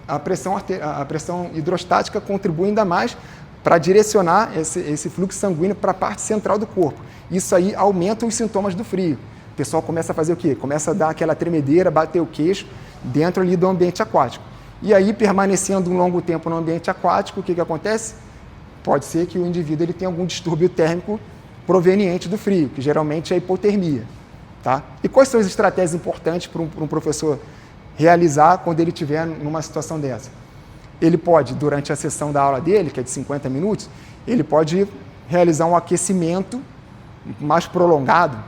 B: a pressão hidrostática, contribui ainda mais para direcionar esse fluxo sanguíneo para a parte central do corpo. Isso aí aumenta os sintomas do frio. O pessoal começa a fazer o quê? Começa a dar aquela tremedeira, bater o queixo dentro ali do ambiente aquático. E aí, permanecendo um longo tempo no ambiente aquático, o que acontece? Pode ser que o indivíduo ele tenha algum distúrbio térmico proveniente do frio, que geralmente é a hipotermia. Tá? E quais são as estratégias importantes para um professor realizar quando ele estiver numa situação dessa? Ele pode, durante a sessão da aula dele, que é de 50 minutos, ele pode realizar um aquecimento mais prolongado.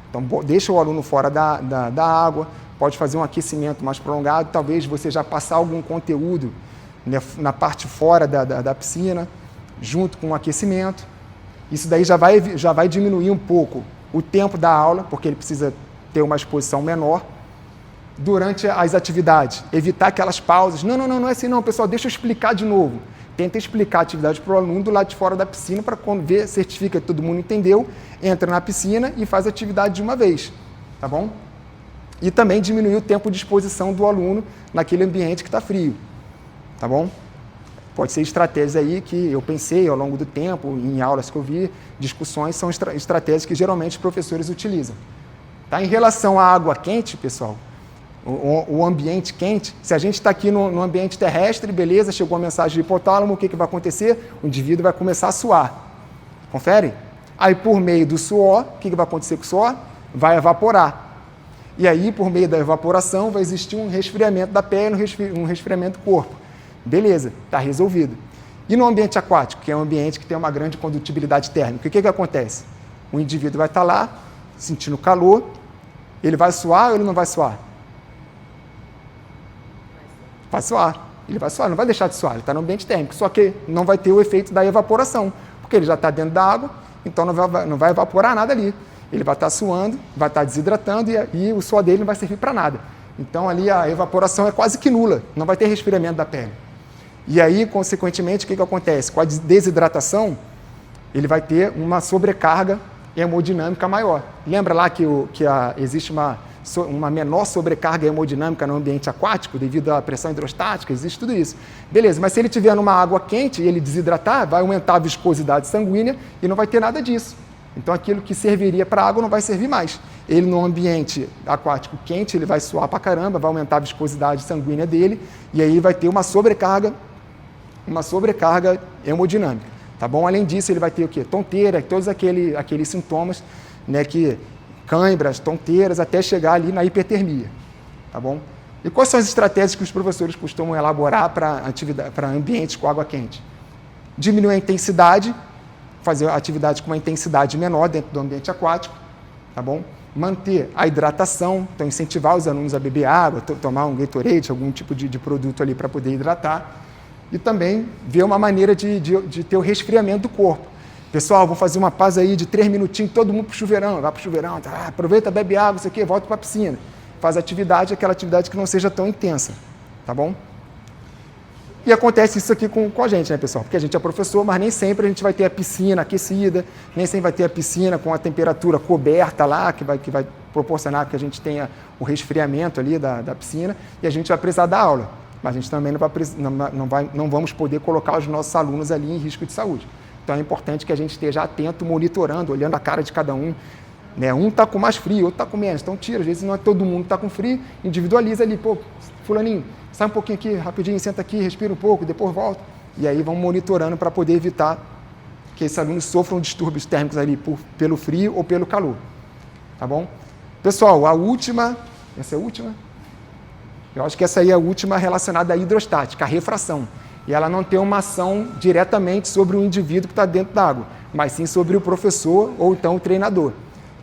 B: Então, deixa o aluno fora da água, pode fazer um aquecimento mais prolongado, talvez você já passar algum conteúdo, né, na parte fora da piscina, junto com o aquecimento. Isso daí já vai diminuir um pouco o tempo da aula, porque ele precisa ter uma exposição menor. Durante as atividades, evitar aquelas pausas. Não é assim não, pessoal, deixa eu explicar de novo. Tenta explicar a atividade para o aluno do lado de fora da piscina, para quando ver, certifica que todo mundo entendeu, entra na piscina e faz a atividade de uma vez, tá bom? E também diminuir o tempo de exposição do aluno naquele ambiente que está frio, tá bom? Pode ser estratégias aí que eu pensei ao longo do tempo, em aulas que eu vi, discussões, são estratégias que geralmente os professores utilizam. Tá? Em relação à água quente, pessoal, o ambiente quente, se a gente está aqui no ambiente terrestre, beleza, chegou a mensagem do hipotálamo, o que vai acontecer? O indivíduo vai começar a suar. Confere? Aí, por meio do suor, o que vai acontecer com o suor? Vai evaporar. E aí, por meio da evaporação, vai existir um resfriamento da pele, um resfriamento do corpo. Beleza, está resolvido. E no ambiente aquático, que é um ambiente que tem uma grande condutibilidade térmica, o que acontece? O indivíduo vai estar lá, sentindo calor, ele vai suar ou ele não vai suar? Vai suar. Ele vai suar, não vai deixar de suar, ele está no ambiente térmico, só que não vai ter o efeito da evaporação, porque ele já está dentro da água, então não vai evaporar nada ali. Ele vai estar suando, vai estar desidratando e o suor dele não vai servir para nada. Então ali a evaporação é quase que nula, não vai ter resfriamento da pele. E aí, consequentemente, o que acontece? Com a desidratação, ele vai ter uma sobrecarga hemodinâmica maior. Lembra lá que existe uma uma menor sobrecarga hemodinâmica no ambiente aquático devido à pressão hidrostática, existe tudo isso. Beleza, mas se ele estiver numa água quente e ele desidratar, vai aumentar a viscosidade sanguínea e não vai ter nada disso. Então aquilo que serviria para a água não vai servir mais. Ele no ambiente aquático quente, ele vai suar para caramba, vai aumentar a viscosidade sanguínea dele e aí vai ter uma sobrecarga hemodinâmica, tá bom? Além disso, ele vai ter o quê? Tonteira, todos aqueles sintomas, né, que cãibras, tonteiras, até chegar ali na hipertermia, tá bom? E quais são as estratégias que os professores costumam elaborar para ambientes com água quente? Diminuir a intensidade, fazer atividades com uma intensidade menor dentro do ambiente aquático, tá bom? Manter a hidratação, então incentivar os alunos a beber água, tomar um Gatorade, algum tipo de produto ali para poder hidratar, e também ver uma maneira de ter o resfriamento do corpo. Pessoal, vou fazer uma pausa aí de 3 minutinhos, todo mundo para o chuveirão, vai para o chuveirão, tá, aproveita, bebe água, isso aqui, volta para a piscina. Faz aquela atividade que não seja tão intensa, tá bom? E acontece isso aqui com a gente, né, pessoal? Porque a gente é professor, mas nem sempre a gente vai ter a piscina aquecida, nem sempre vai ter a piscina com a temperatura coberta lá, que vai proporcionar que a gente tenha o resfriamento ali da piscina, e a gente vai precisar dar aula. Mas a gente também não vamos poder colocar os nossos alunos ali em risco de saúde. Então é importante que a gente esteja atento, monitorando, olhando a cara de cada um. Né? Um está com mais frio, outro está com menos. Então tira, às vezes não é todo mundo que está com frio, individualiza ali, pô, fulaninho, sai um pouquinho aqui, rapidinho, senta aqui, respira um pouco, depois volta. E aí vão monitorando para poder evitar que esses alunos sofram distúrbios térmicos ali pelo frio ou pelo calor. Tá bom? Pessoal, a última, essa é a última? Eu acho que essa aí é a última relacionada à hidrostática, a refração. E ela não tem uma ação diretamente sobre o indivíduo que está dentro da água, mas sim sobre o professor ou então o treinador,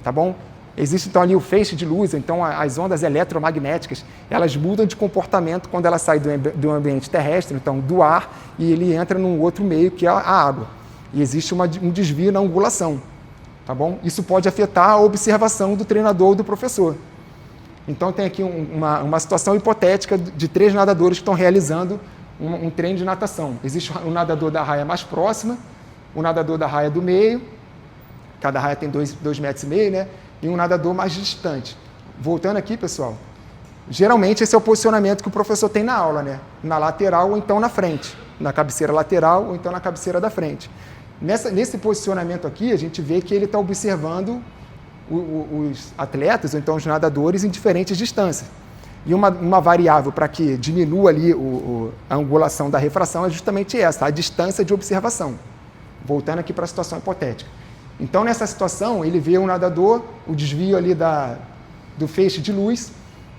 B: tá bom? Existe então ali o feixe de luz, então as ondas eletromagnéticas, elas mudam de comportamento quando ela sai do ambiente terrestre, então do ar, e ele entra num outro meio que é a água. E existe um desvio na angulação, tá bom? Isso pode afetar a observação do treinador ou do professor. Então tem aqui uma situação hipotética de 3 nadadores que estão realizando um treino de natação. Existe o nadador da raia mais próxima, o nadador da raia do meio, cada raia tem 2,5 metros, né? E um nadador mais distante. Voltando aqui, pessoal, geralmente esse é o posicionamento que o professor tem na aula, né? Na lateral ou então na frente, na cabeceira lateral ou então na cabeceira da frente. Nesse posicionamento aqui, a gente vê que ele está observando os atletas, ou então os nadadores, em diferentes distâncias. E uma variável para que diminua ali a angulação da refração é justamente essa, a distância de observação. Voltando aqui para a situação hipotética. Então, nessa situação, ele vê o nadador, o desvio ali do feixe de luz,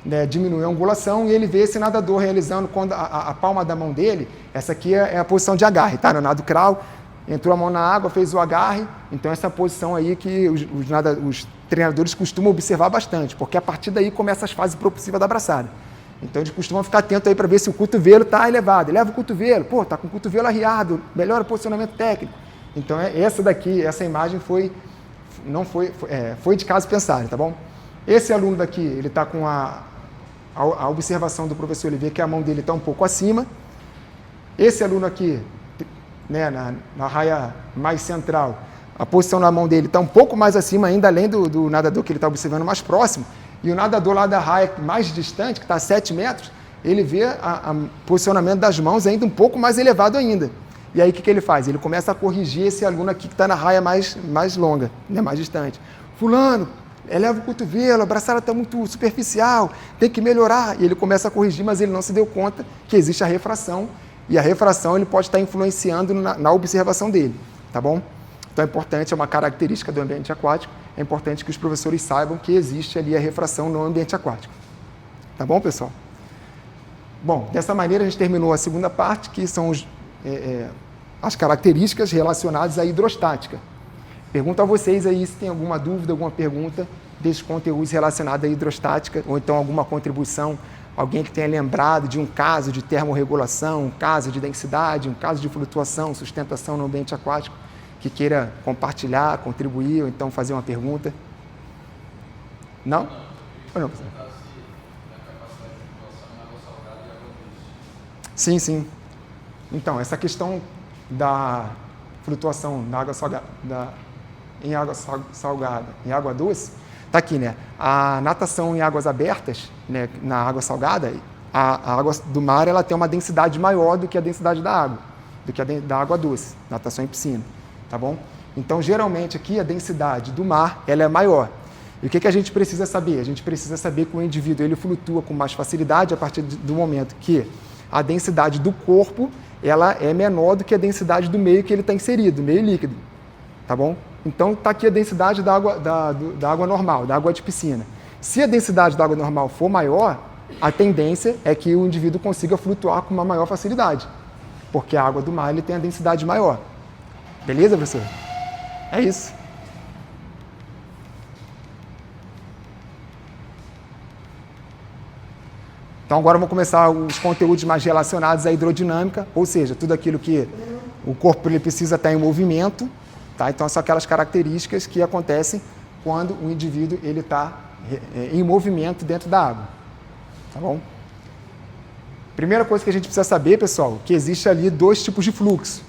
B: né, diminui a angulação, e ele vê esse nadador realizando quando a palma da mão dele, essa aqui é a posição de agarre, tá? No nado crawl, entrou a mão na água, fez o agarre, então essa posição aí que os treinadores costumam observar bastante, porque a partir daí começa as fases propulsivas da abraçada. Então eles costumam ficar atentos aí para ver se o cotovelo está elevado. Eleva o cotovelo, pô, está com o cotovelo arriado, melhora o posicionamento técnico. Então essa imagem foi de caso pensado, tá bom? Esse aluno daqui, ele está com a observação do professor, ele vê que a mão dele está um pouco acima. Esse aluno aqui, né, na raia mais central, a posição na mão dele está um pouco mais acima ainda, além do nadador que ele está observando mais próximo, e o nadador lá da raia mais distante, que está a 7 metros, ele vê o posicionamento das mãos ainda um pouco mais elevado ainda. E aí o que ele faz? Ele começa a corrigir esse aluno aqui que está na raia mais longa, né, mais distante. Fulano, eleva o cotovelo, a braçada está muito superficial, tem que melhorar. E ele começa a corrigir, mas ele não se deu conta que existe a refração, e a refração ele pode estar influenciando na observação dele, tá bom? Então é importante, é uma característica do ambiente aquático, é importante que os professores saibam que existe ali a refração no ambiente aquático. Tá bom, pessoal? Bom, dessa maneira a gente terminou a segunda parte, que são as características relacionadas à hidrostática. Pergunto a vocês aí se tem alguma dúvida, alguma pergunta desses conteúdos relacionados à hidrostática, ou então alguma contribuição, alguém que tenha lembrado de um caso de termorregulação, um caso de densidade, um caso de flutuação, sustentação no ambiente aquático, que queira compartilhar, contribuir, ou então fazer uma pergunta. Não? Ou não, professor? Sim, sim. Então, essa questão da flutuação na água salgada, em água salgada, em água doce, Tá aqui, né? A natação em águas abertas, né, na água salgada, a água do mar ela tem uma densidade maior do que a densidade da água, do que a da água doce, natação em piscina, tá bom? Então, geralmente aqui a densidade do mar ela é maior. E o que a gente precisa saber? A gente precisa saber que o indivíduo ele flutua com mais facilidade a partir do momento que a densidade do corpo ela é menor do que a densidade do meio que ele está inserido, meio líquido, tá bom? Então, está aqui a densidade da água normal, da água de piscina. Se a densidade da água normal for maior, a tendência é que o indivíduo consiga flutuar com uma maior facilidade, porque a água do mar ele tem a densidade maior. Beleza, professor? É isso. Então, agora vamos começar os conteúdos mais relacionados à hidrodinâmica, ou seja, tudo aquilo que o corpo ele precisa estar em movimento, tá? Então, são aquelas características que acontecem quando o indivíduo está em movimento dentro da água. Tá bom? Primeira coisa que a gente precisa saber, pessoal, que existe ali dois tipos de fluxo.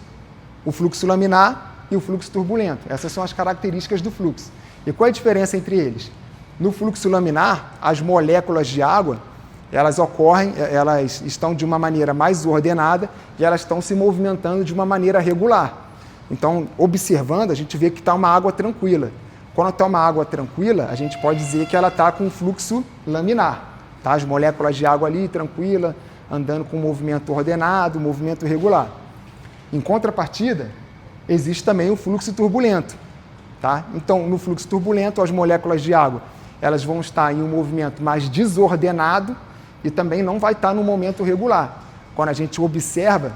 B: O fluxo laminar e o fluxo turbulento. Essas são as características do fluxo. E qual é a diferença entre eles? No fluxo laminar, as moléculas de água elas estão de uma maneira mais ordenada e elas estão se movimentando de uma maneira regular. Então, observando, a gente vê que está uma água tranquila. Quando está uma água tranquila, a gente pode dizer que ela está com fluxo laminar. Tá? As moléculas de água ali, tranquila, andando com movimento ordenado, movimento regular. Em contrapartida, existe também o fluxo turbulento. Tá? Então, no fluxo turbulento, as moléculas de água elas vão estar em um movimento mais desordenado e também não vai estar no momento regular. Quando a gente observa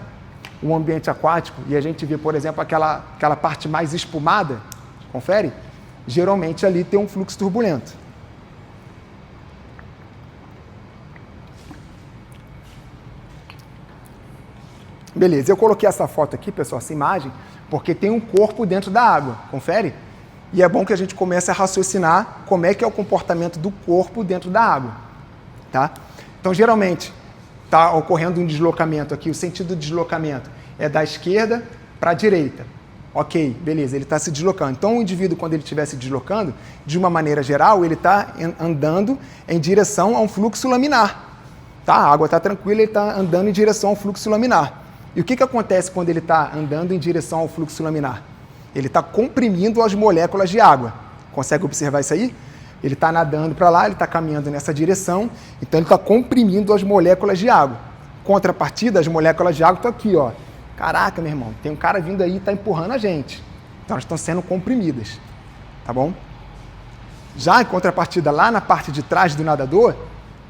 B: o ambiente aquático e a gente vê, por exemplo, aquela parte mais espumada, confere? Geralmente ali tem um fluxo turbulento. Beleza, eu coloquei essa foto aqui, pessoal, essa imagem, porque tem um corpo dentro da água, confere? E é bom que a gente comece a raciocinar como é que é o comportamento do corpo dentro da água, tá? Então, geralmente, está ocorrendo um deslocamento aqui, o sentido do deslocamento é da esquerda para a direita. Ok, beleza, ele está se deslocando. Então, o indivíduo, quando ele estiver se deslocando, de uma maneira geral, ele está andando em direção a um fluxo laminar. Tá? A água está tranquila, ele está andando em direção ao fluxo laminar. E o que acontece quando ele está andando em direção ao fluxo laminar? Ele está comprimindo as moléculas de água. Consegue observar isso aí? Ele está nadando para lá, ele está caminhando nessa direção, então ele está comprimindo as moléculas de água. Contrapartida, as moléculas de água estão aqui, ó. Caraca, meu irmão, tem um cara vindo aí e está empurrando a gente. Então elas estão sendo comprimidas, tá bom? Já em contrapartida, lá na parte de trás do nadador,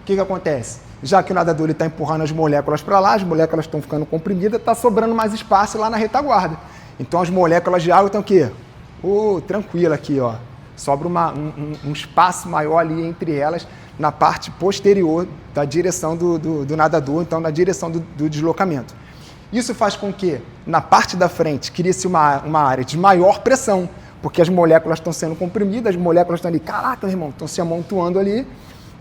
B: o que acontece? Já que o nadador está empurrando as moléculas para lá, as moléculas estão ficando comprimidas, está sobrando mais espaço lá na retaguarda. Então as moléculas de água estão o quê? Tranquila aqui, ó. Sobra um espaço maior ali entre elas na parte posterior da direção do nadador, então na direção do deslocamento. Isso faz com que, na parte da frente, crie-se uma área de maior pressão, porque as moléculas estão sendo comprimidas, as moléculas estão ali, caraca, meu irmão, estão se amontoando ali,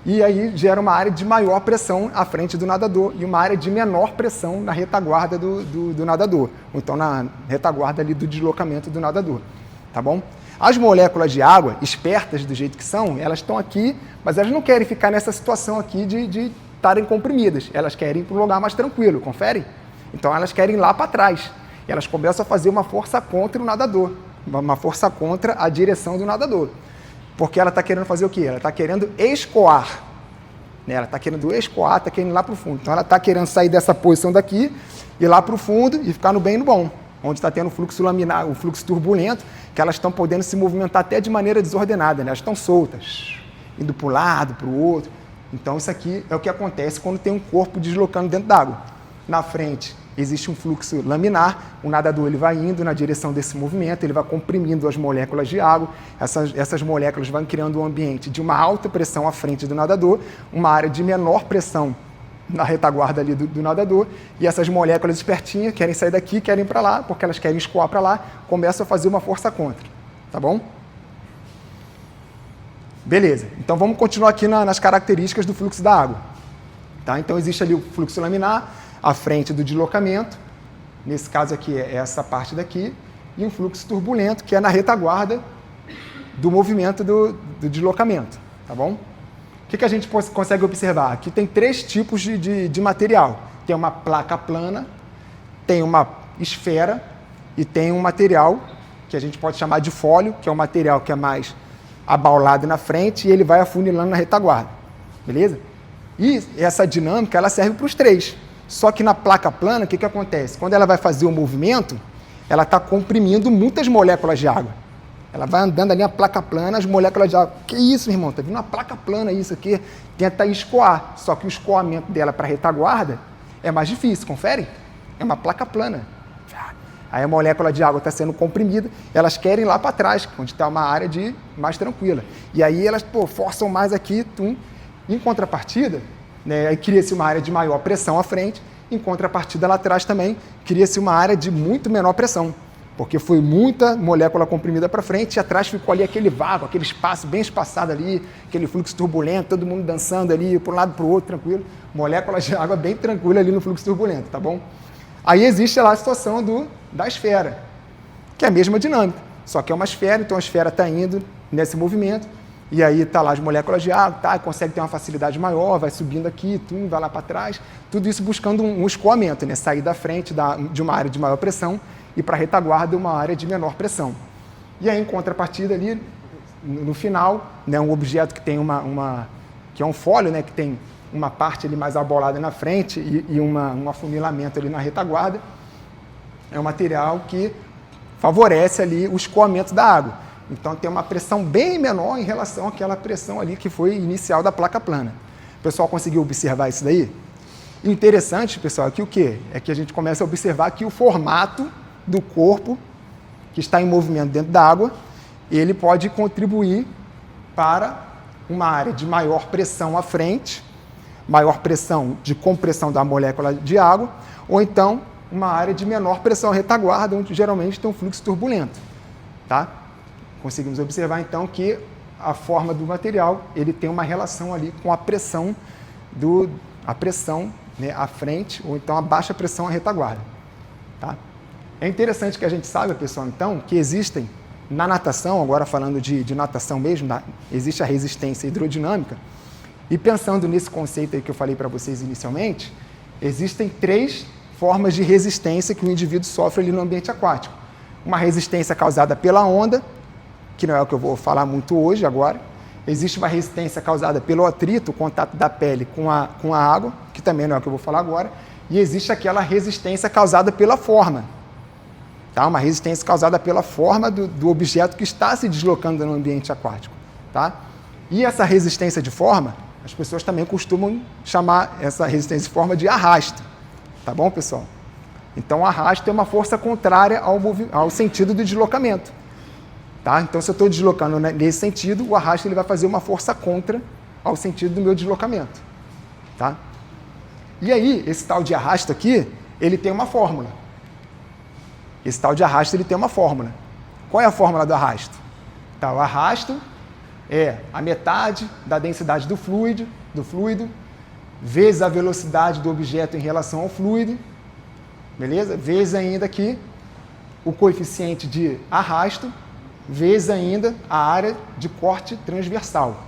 B: e aí gera uma área de maior pressão à frente do nadador e uma área de menor pressão na retaguarda do nadador, ou então na retaguarda ali do deslocamento do nadador, tá bom? As moléculas de água, espertas do jeito que são, elas estão aqui, mas elas não querem ficar nessa situação aqui de estarem comprimidas. Elas querem ir para um lugar mais tranquilo, confere? Então elas querem ir lá para trás. E elas começam a fazer uma força contra o nadador, uma força contra a direção do nadador. Porque ela está querendo fazer o quê? Ela está querendo escoar. Né? Ela está querendo escoar, está querendo ir lá para o fundo. Então ela está querendo sair dessa posição daqui, ir lá para o fundo e ficar no bem e no bom. Onde está tendo o fluxo laminar, o fluxo turbulento, que elas estão podendo se movimentar até de maneira desordenada, né? Elas estão soltas, indo para um lado, para o outro. Então isso aqui é o que acontece quando tem um corpo deslocando dentro d'água. Na frente existe um fluxo laminar, o nadador ele vai indo na direção desse movimento, ele vai comprimindo as moléculas de água, essas moléculas vão criando um ambiente de uma alta pressão à frente do nadador, uma área de menor pressão na retaguarda ali do nadador, e essas moléculas espertinhas querem sair daqui, querem ir para lá, porque elas querem escoar para lá, começam a fazer uma força contra, tá bom? Beleza, então vamos continuar aqui nas características do fluxo da água. Tá? Então existe ali o fluxo laminar, à frente do deslocamento, nesse caso aqui é essa parte daqui, e um fluxo turbulento, que é na retaguarda do movimento do deslocamento, tá bom? O que a gente consegue observar? Aqui tem 3 tipos de material. Tem uma placa plana, tem uma esfera e tem um material que a gente pode chamar de fólio, que é um material que é mais abaulado na frente e ele vai afunilando na retaguarda, beleza? E essa dinâmica, ela serve para os 3. Só que na placa plana, o que acontece? Quando ela vai fazer o movimento, ela está comprimindo muitas moléculas de água. Ela vai andando ali na placa plana, as moléculas de água. Que isso, irmão? Tá vindo uma placa plana isso aqui. Tenta escoar. Só que o escoamento dela para a retaguarda é mais difícil, confere? É uma placa plana. Aí a molécula de água está sendo comprimida, elas querem ir lá para trás, onde está uma área mais tranquila. E aí elas forçam mais aqui, em contrapartida, né, aí cria-se uma área de maior pressão à frente, em contrapartida lá atrás também cria-se uma área de muito menor pressão, porque foi muita molécula comprimida para frente e atrás ficou ali aquele vácuo, aquele espaço bem espaçado ali, aquele fluxo turbulento, todo mundo dançando ali, para um lado para o outro, tranquilo, moléculas de água bem tranquila ali no fluxo turbulento, tá bom? Aí existe lá a situação da esfera, que é a mesma dinâmica, só que é uma esfera, então a esfera está indo nesse movimento, e aí está lá as moléculas de água, consegue ter uma facilidade maior, vai subindo aqui, vai lá para trás, tudo isso buscando um escoamento, né? Sair da frente de uma área de maior pressão e para a retaguarda uma área de menor pressão. E aí, em contrapartida ali, no final, né, um objeto que tem que é um fólio, né, que tem uma parte ali mais abolada na frente e um afunilamento ali na retaguarda, é um material que favorece ali o escoamento da água. Então tem uma pressão bem menor em relação àquela pressão ali que foi inicial da placa plana. O pessoal conseguiu observar isso daí? E o interessante, pessoal, aqui o quê? É que a gente começa a observar que o formato do corpo que está em movimento dentro da água, ele pode contribuir para uma área de maior pressão à frente, maior pressão de compressão da molécula de água, ou então uma área de menor pressão à retaguarda, onde geralmente tem um fluxo turbulento, tá? Conseguimos observar, então, que a forma do material ele tem uma relação ali com a pressão, né, à frente, ou então a baixa pressão à retaguarda. Tá? É interessante que a gente saiba, pessoal, então, que existem, na natação, agora falando de natação mesmo, existe a resistência hidrodinâmica, e pensando nesse conceito aí que eu falei para vocês inicialmente, existem 3 formas de resistência que o indivíduo sofre ali no ambiente aquático. Uma resistência causada pela onda, que não é o que eu vou falar muito hoje, agora. Existe uma resistência causada pelo atrito, o contato da pele com a água, que também não é o que eu vou falar agora. E existe aquela resistência causada pela forma. Tá? Uma resistência causada pela forma do objeto que está se deslocando no ambiente aquático. Tá? E essa resistência de forma, as pessoas também costumam chamar essa resistência de forma de arrasto. Tá bom, pessoal? Então, o arrasto é uma força contrária ao sentido do deslocamento. Tá? Então, se eu estou deslocando nesse sentido, o arrasto ele vai fazer uma força contra ao sentido do meu deslocamento. Tá? E aí, esse tal de arrasto aqui, ele tem uma fórmula. Esse tal de arrasto ele tem uma fórmula. Qual é a fórmula do arrasto? Tá, o arrasto é a metade da densidade do fluido, vezes a velocidade do objeto em relação ao fluido, beleza? Vezes ainda aqui o coeficiente de arrasto, vezes ainda a área de corte transversal.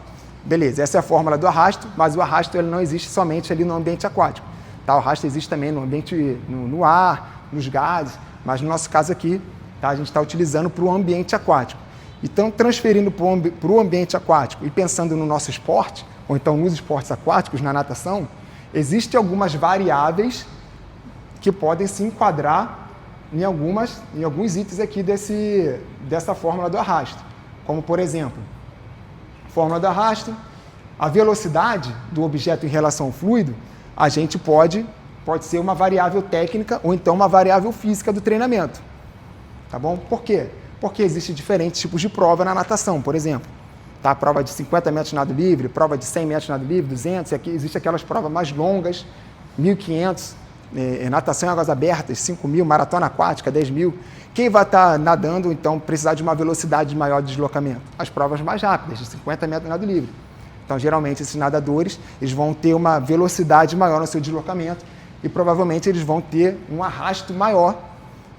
B: Beleza, essa é a fórmula do arrasto, mas o arrasto ele não existe somente ali no ambiente aquático. Tá? O arrasto existe também no ambiente, no ar, nos gases, mas no nosso caso aqui, tá? A gente está utilizando para o ambiente aquático. Então, transferindo para o ambiente aquático e pensando no nosso esporte, ou então nos esportes aquáticos, na natação, existem algumas variáveis que podem se enquadrar em alguns itens aqui dessa fórmula do arrasto. Como, por exemplo, fórmula do arrasto, a velocidade do objeto em relação ao fluido, a gente pode ser uma variável técnica ou então uma variável física do treinamento. Tá bom? Por quê? Porque existem diferentes tipos de prova na natação, por exemplo. Tá? Prova de 50 metros de nado livre, prova de 100 metros de nado livre, 200, e aqui existem aquelas provas mais longas, 1.500, natação em águas abertas, 5.000, maratona aquática, 10.000. Quem vai estar nadando, então, precisar de uma velocidade maior de deslocamento? As provas mais rápidas, de 50 metros de nado livre. Então, geralmente, esses nadadores eles vão ter uma velocidade maior no seu deslocamento e provavelmente eles vão ter um arrasto maior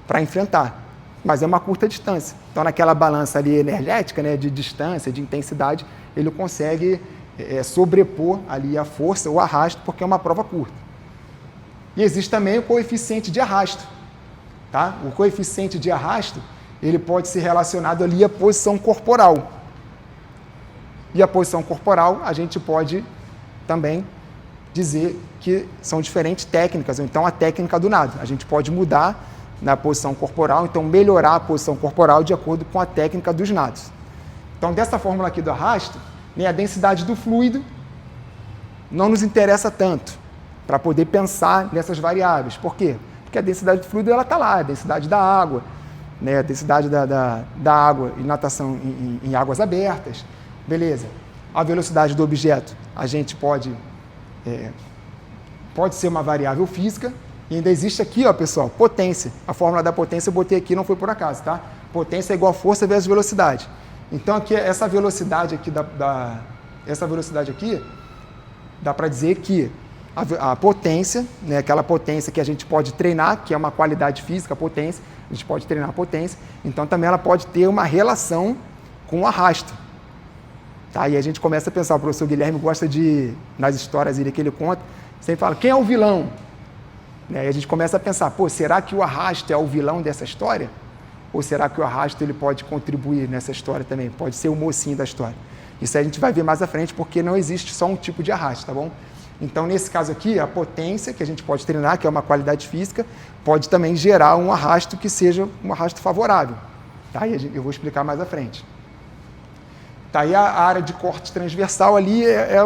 B: para enfrentar. mas é uma curta distância. Então, naquela balança ali energética, né, de distância, de intensidade, ele consegue sobrepor ali a força, o arrasto, porque é uma prova curta. E existe também o coeficiente de arrasto. Tá? O coeficiente de arrasto, ele pode ser relacionado ali à posição corporal. E a posição corporal, a gente pode também dizer que são diferentes técnicas, ou então a técnica do nado. A gente pode mudar na posição corporal, então melhorar a posição corporal de acordo com a técnica dos nados. Então, dessa fórmula aqui do arrasto, né, a densidade do fluido não nos interessa tanto para poder pensar nessas variáveis. Por quê? Porque a densidade do fluido está lá, a densidade da água, né, a densidade da água e natação em águas abertas. Beleza. A velocidade do objeto, a gente pode ser uma variável física. E ainda existe aqui, ó, pessoal, potência. A fórmula da potência eu botei aqui, não foi por acaso, tá? Potência é igual a força vezes velocidade. Então, aqui, essa velocidade aqui, dá para dizer que a potência, né, aquela potência que a gente pode treinar, que é uma qualidade física, a potência, a gente pode treinar a potência, então também ela pode ter uma relação com o arrasto. Tá? E a gente começa a pensar, o professor Guilherme gosta de, nas histórias que ele conta, sempre fala, quem é o vilão? Né? E a gente começa a pensar, será que o arrasto é o vilão dessa história? Ou será que o arrasto ele pode contribuir nessa história também? Pode ser o mocinho da história. Isso aí a gente vai ver mais à frente, porque não existe só um tipo de arrasto, tá bom? Então, nesse caso aqui, a potência que a gente pode treinar, que é uma qualidade física, pode também gerar um arrasto que seja um arrasto favorável. Tá? E eu vou explicar mais à frente. Tá? E a área de corte transversal ali é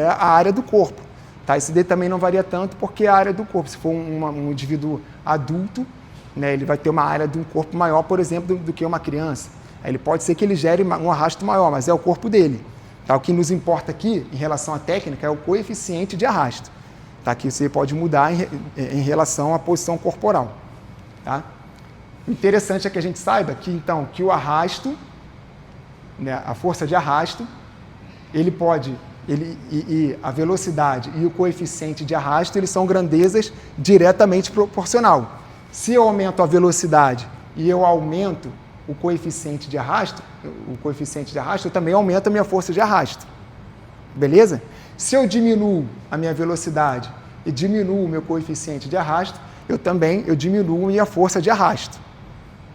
B: a área do corpo. Tá? Esse daí também não varia tanto, porque é a área do corpo. Se for um indivíduo adulto, né, ele vai ter uma área de um corpo maior, por exemplo, do que uma criança. Aí ele pode ser que ele gere um arrasto maior, mas é o corpo dele. Tá? O que nos importa aqui, em relação à técnica, é o coeficiente de arrasto. Tá? Que você pode mudar em relação à posição corporal. Tá? O interessante é que a gente saiba que, então, que o arrasto, né, a força de arrasto, a velocidade e o coeficiente de arrasto, eles são grandezas diretamente proporcional. Se eu aumento a velocidade e eu aumento o coeficiente de arrasto, eu também aumento a minha força de arrasto. Beleza? Se eu diminuo a minha velocidade e diminuo o meu coeficiente de arrasto, eu diminuo a minha força de arrasto.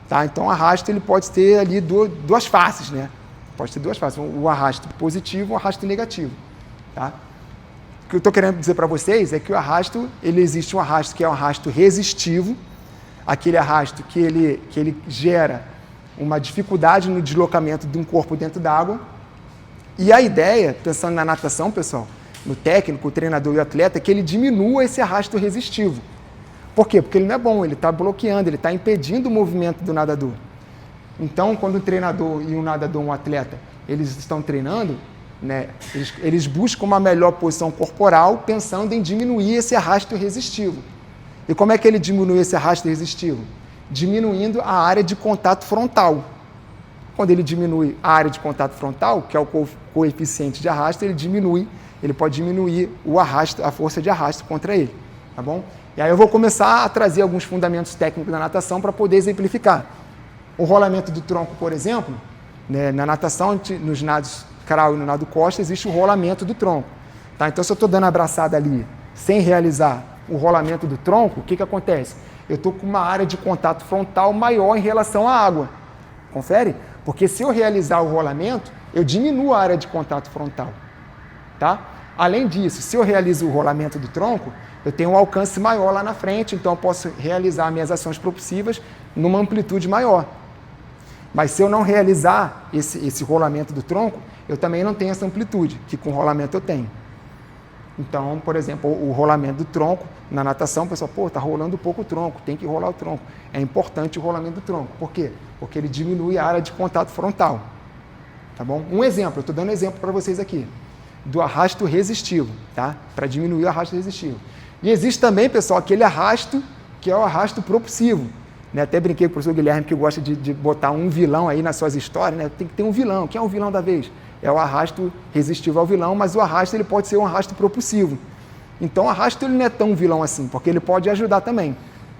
B: Tá? Então, o arrasto ele pode ter ali duas faces, né? Pode ter duas faces, o arrasto positivo e o arrasto negativo. Tá? O que eu estou querendo dizer para vocês é que o arrasto, existe um arrasto que é um arrasto resistivo, aquele arrasto que ele gera uma dificuldade no deslocamento de um corpo dentro d'água. E a ideia, pensando na natação, pessoal, no técnico, o treinador e o atleta, é que ele diminua esse arrasto resistivo. Por quê? Porque ele não é bom, ele está bloqueando, ele está impedindo o movimento do nadador. Então, quando o treinador e um nadador, um atleta, eles estão treinando, né, eles buscam uma melhor posição corporal, pensando em diminuir esse arrasto resistivo. E como é que ele diminui esse arrasto resistivo? Diminuindo a área de contato frontal. Quando ele diminui a área de contato frontal, que é o coeficiente de arrasto, ele pode diminuir o arrasto, a força de arrasto contra ele. Tá bom? E aí eu vou começar a trazer alguns fundamentos técnicos da natação para poder exemplificar. O rolamento do tronco, por exemplo, né, na natação, nos nados crawl e no nado costa, existe o rolamento do tronco. Tá? Então, se eu estou dando a abraçada ali, sem realizar o rolamento do tronco, o que acontece? Eu estou com uma área de contato frontal maior em relação à água. Confere? Porque se eu realizar o rolamento, eu diminuo a área de contato frontal. Tá? Além disso, se eu realizo o rolamento do tronco, eu tenho um alcance maior lá na frente, então eu posso realizar minhas ações propulsivas numa amplitude maior. Mas se eu não realizar esse rolamento do tronco, eu também não tenho essa amplitude, que com rolamento eu tenho. Então, por exemplo, o rolamento do tronco, na natação, o pessoal, está rolando pouco o tronco, tem que rolar o tronco. É importante o rolamento do tronco. Por quê? Porque ele diminui a área de contato frontal. Tá bom? Um exemplo, eu estou dando exemplo para vocês aqui, do arrasto resistivo, tá? Para diminuir o arrasto resistivo. E existe também, pessoal, aquele arrasto que é o arrasto propulsivo. Né? Até brinquei com o professor Guilherme, que gosta de botar um vilão aí nas suas histórias, né? Tem que ter um vilão. Quem é o vilão da vez? É o arrasto resistivo ao vilão, mas o arrasto ele pode ser um arrasto propulsivo. Então o arrasto ele não é tão vilão assim, porque ele pode ajudar também.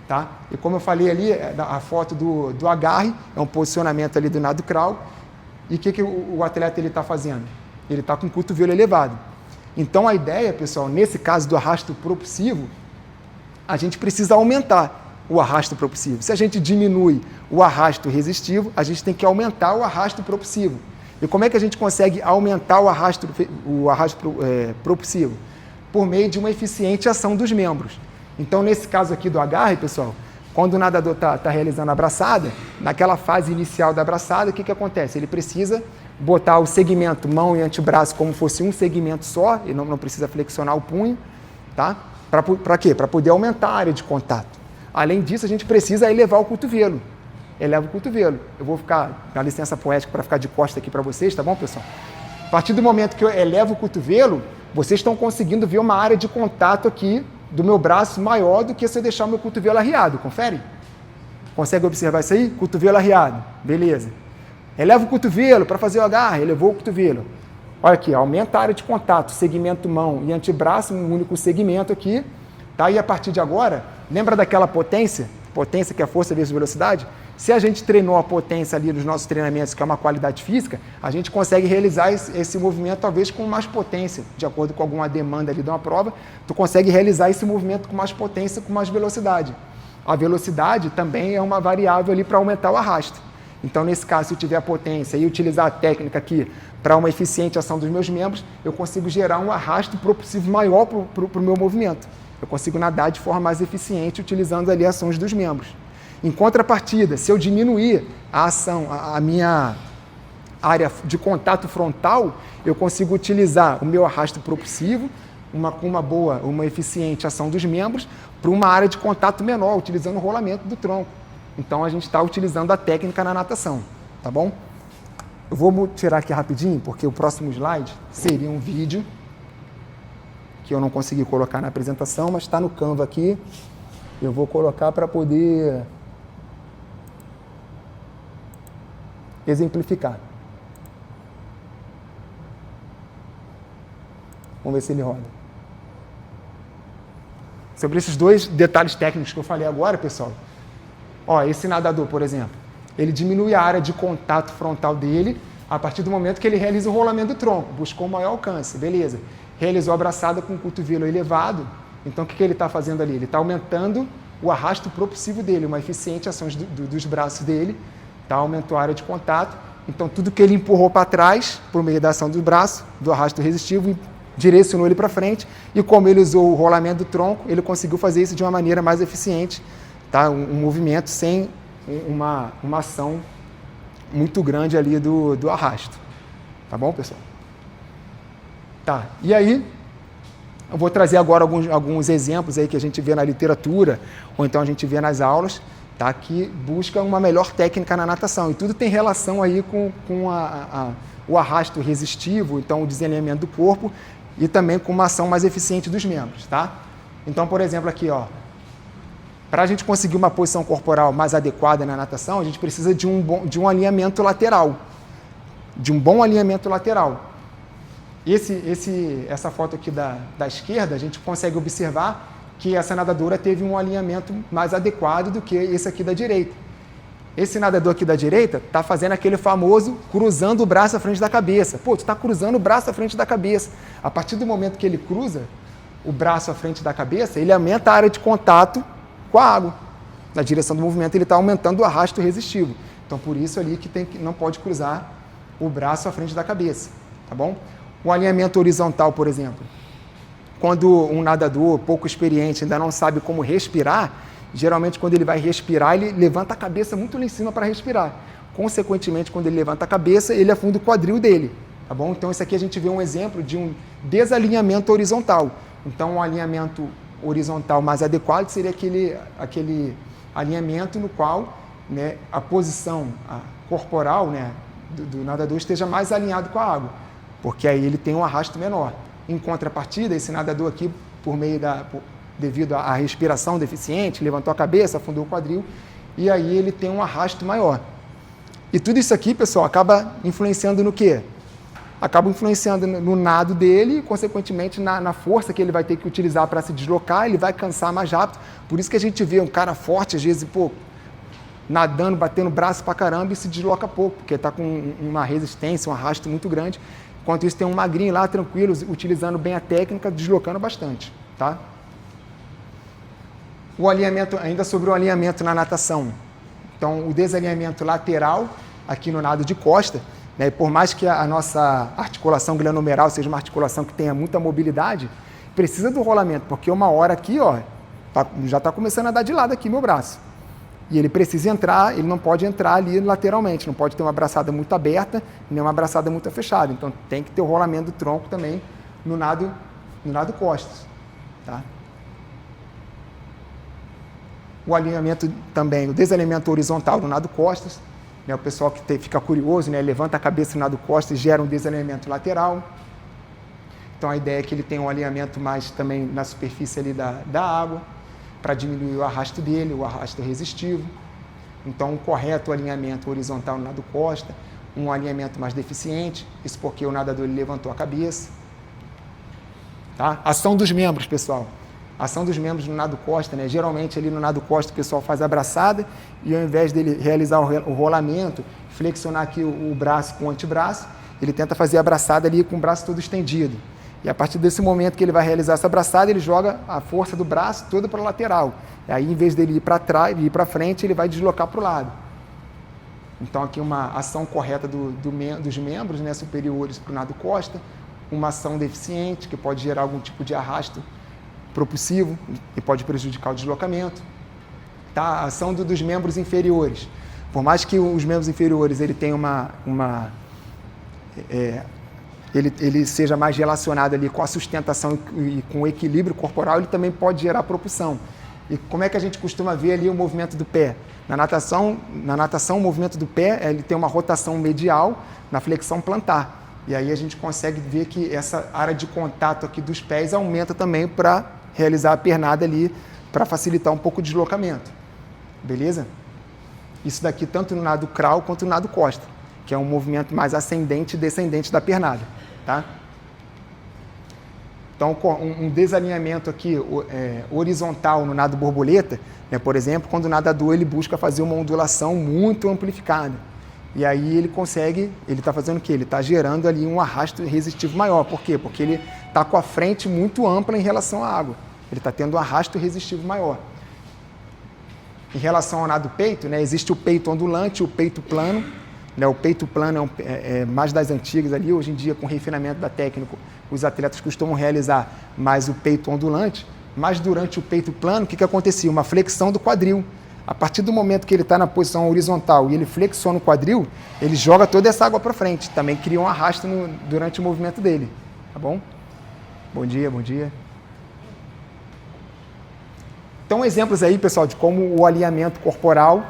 B: Tá? E como eu falei ali, a foto do agarre é um posicionamento ali do nado crawl. E o que o atleta está fazendo? Ele está com o cotovelo elevado. Então a ideia, pessoal, nesse caso do arrasto propulsivo, a gente precisa aumentar o arrasto propulsivo. Se a gente diminui o arrasto resistivo, a gente tem que aumentar o arrasto propulsivo. E como é que a gente consegue aumentar o arrasto propulsivo? Por meio de uma eficiente ação dos membros. Então, nesse caso aqui do agarre, pessoal, quando o nadador está realizando a braçada, naquela fase inicial da braçada, o que acontece? Ele precisa botar o segmento mão e antebraço como fosse um segmento só, ele não precisa flexionar o punho, tá? Para quê? Para poder aumentar a área de contato. Além disso, a gente precisa elevar o cotovelo. Eleva o cotovelo. Eu vou ficar, na licença poética, para ficar de costa aqui para vocês, tá bom, pessoal? A partir do momento que eu elevo o cotovelo, vocês estão conseguindo ver uma área de contato aqui do meu braço maior do que se eu deixar o meu cotovelo arriado. Confere? Consegue observar isso aí? Cotovelo arriado. Beleza. Eleva o cotovelo para fazer o agarre. Elevou o cotovelo. Olha aqui, aumenta a área de contato, segmento mão e antebraço, um único segmento aqui. Tá? E a partir de agora, lembra daquela potência? Potência que é força vezes velocidade? Se a gente treinou a potência ali nos nossos treinamentos, que é uma qualidade física, a gente consegue realizar esse movimento talvez com mais potência, de acordo com alguma demanda ali de uma prova, tu consegue realizar esse movimento com mais potência, com mais velocidade. A velocidade também é uma variável ali para aumentar o arrasto. Então, nesse caso, se eu tiver a potência e utilizar a técnica aqui para uma eficiente ação dos meus membros, eu consigo gerar um arrasto propulsivo maior para o meu movimento. Eu consigo nadar de forma mais eficiente utilizando ali ações dos membros. Em contrapartida, se eu diminuir a ação, a minha área de contato frontal, eu consigo utilizar o meu arrasto propulsivo, uma eficiente ação dos membros, para uma área de contato menor, utilizando o rolamento do tronco. Então, a gente está utilizando a técnica na natação, tá bom? Eu vou tirar aqui rapidinho, porque o próximo slide seria um vídeo que eu não consegui colocar na apresentação, mas está no Canva aqui. Eu vou colocar para poder exemplificar. Vamos ver se ele roda. Sobre esses dois detalhes técnicos que eu falei agora, pessoal. Ó, esse nadador, por exemplo, ele diminui a área de contato frontal dele a partir do momento que ele realiza o rolamento do tronco, buscou maior alcance, beleza. Realizou a braçada com o cotovelo elevado, então o que ele está fazendo ali? Ele está aumentando o arrasto propulsivo dele, uma eficiente ação dos braços dele, tá? Aumentou a área de contato, então tudo que ele empurrou para trás, por meio da ação do braço, do arrasto resistivo, direcionou ele para frente, e como ele usou o rolamento do tronco, ele conseguiu fazer isso de uma maneira mais eficiente, tá? Um movimento sem uma ação muito grande ali do arrasto. Tá bom, pessoal? Tá, e aí, eu vou trazer agora alguns exemplos aí que a gente vê na literatura, ou então a gente vê nas aulas, tá? Que busca uma melhor técnica na natação. E tudo tem relação aí com o arrasto resistivo, então o desalinhamento do corpo, e também com uma ação mais eficiente dos membros, tá? Então, por exemplo, aqui, ó, para a gente conseguir uma posição corporal mais adequada na natação, a gente precisa de um alinhamento lateral, de um bom alinhamento lateral. Essa foto aqui da esquerda, a gente consegue observar que essa nadadora teve um alinhamento mais adequado do que esse aqui da direita. Esse nadador aqui da direita está fazendo aquele famoso cruzando o braço à frente da cabeça. Pô, tu está cruzando o braço à frente da cabeça. A partir do momento que ele cruza o braço à frente da cabeça, ele aumenta a área de contato com a água. Na direção do movimento, ele está aumentando o arrasto resistivo. Então, por isso ali que não pode cruzar o braço à frente da cabeça, tá bom? O alinhamento horizontal, por exemplo. Quando um nadador pouco experiente ainda não sabe como respirar, geralmente quando ele vai respirar, ele levanta a cabeça muito lá em cima para respirar. Consequentemente, quando ele levanta a cabeça, ele afunda o quadril dele, tá bom? Então, esse aqui a gente vê um exemplo de um desalinhamento horizontal. Então, um alinhamento horizontal mais adequado seria aquele alinhamento no qual, né, a posição corporal, né, do nadador esteja mais alinhado com a água, porque aí ele tem um arrasto menor. Em contrapartida, esse nadador aqui, devido à respiração deficiente, levantou a cabeça, afundou o quadril, e aí ele tem um arrasto maior. E tudo isso aqui, pessoal, acaba influenciando no quê? acabam influenciando no nado dele e, consequentemente, na força que ele vai ter que utilizar para se deslocar, ele vai cansar mais rápido. Por isso que a gente vê um cara forte, às vezes, nadando, batendo braço pra caramba e se desloca pouco, porque está com uma resistência, um arrasto muito grande. Enquanto isso, tem um magrinho lá, tranquilo, utilizando bem a técnica, deslocando bastante, tá? O alinhamento, ainda sobre o alinhamento na natação. Então, o desalinhamento lateral, aqui no nado de costa, né, por mais que a nossa articulação glenomeral seja uma articulação que tenha muita mobilidade, precisa do rolamento, porque uma hora aqui, ó, já está começando a dar de lado aqui meu braço. E ele precisa entrar, ele não pode entrar ali lateralmente, não pode ter uma abraçada muito aberta, nem uma abraçada muito fechada. Então, tem que ter o rolamento do tronco também no nado costas, tá? O alinhamento também, o desalinhamento horizontal no nado costas, né, o pessoal que fica curioso, né, levanta a cabeça no nado costas e gera um desalinhamento lateral. Então a ideia é que ele tenha um alinhamento mais também na superfície ali da água, para diminuir o arrasto dele, o arrasto resistivo. Então um correto alinhamento horizontal no nado costa, um alinhamento mais deficiente, isso porque o nadador ele levantou a cabeça. Tá? Ação dos membros, pessoal. Ação dos membros no nado costa, né? Geralmente ali no nado costa o pessoal faz a abraçada e ao invés dele realizar o rolamento, flexionar aqui o braço com o antebraço, ele tenta fazer a abraçada ali com o braço todo estendido. E a partir desse momento que ele vai realizar essa abraçada, ele joga a força do braço toda para a lateral. E aí, em vez dele ir para trás, ir para frente, ele vai deslocar para o lado. Então aqui uma ação correta dos membros, né, superiores para o nado costa, uma ação deficiente que pode gerar algum tipo de arrasto propulsivo e pode prejudicar o deslocamento. Tá? A ação dos membros inferiores. Por mais que os membros inferiores ele tenha ele seja mais relacionado ali com a sustentação e com o equilíbrio corporal, ele também pode gerar propulsão. E como é que a gente costuma ver ali o movimento do pé? Na natação o movimento do pé ele tem uma rotação medial na flexão plantar. E aí a gente consegue ver que essa área de contato aqui dos pés aumenta também para realizar a pernada ali, para facilitar um pouco o deslocamento. Beleza? Isso daqui tanto no nado crawl quanto no nado costa, que é um movimento mais ascendente e descendente da pernada. Tá? Então, um desalinhamento aqui horizontal no nado borboleta, né, por exemplo, quando o nadador ele busca fazer uma ondulação muito amplificada. E aí ele está fazendo o quê? Ele está gerando ali um arrasto resistivo maior. Por quê? Porque ele está com a frente muito ampla em relação à água. Ele está tendo um arrasto resistivo maior. Em relação ao nado peito, né, existe o peito ondulante e o peito plano. Né, o peito plano é mais das antigas ali, hoje em dia com refinamento da técnica, os atletas costumam realizar mais o peito ondulante, mas durante o peito plano, o que acontecia? Uma flexão do quadril. A partir do momento que ele está na posição horizontal e ele flexiona o quadril, ele joga toda essa água para frente, também cria um arrasto durante o movimento dele, tá bom? Bom dia, bom dia. Então, exemplos aí, pessoal, de como o alinhamento corporal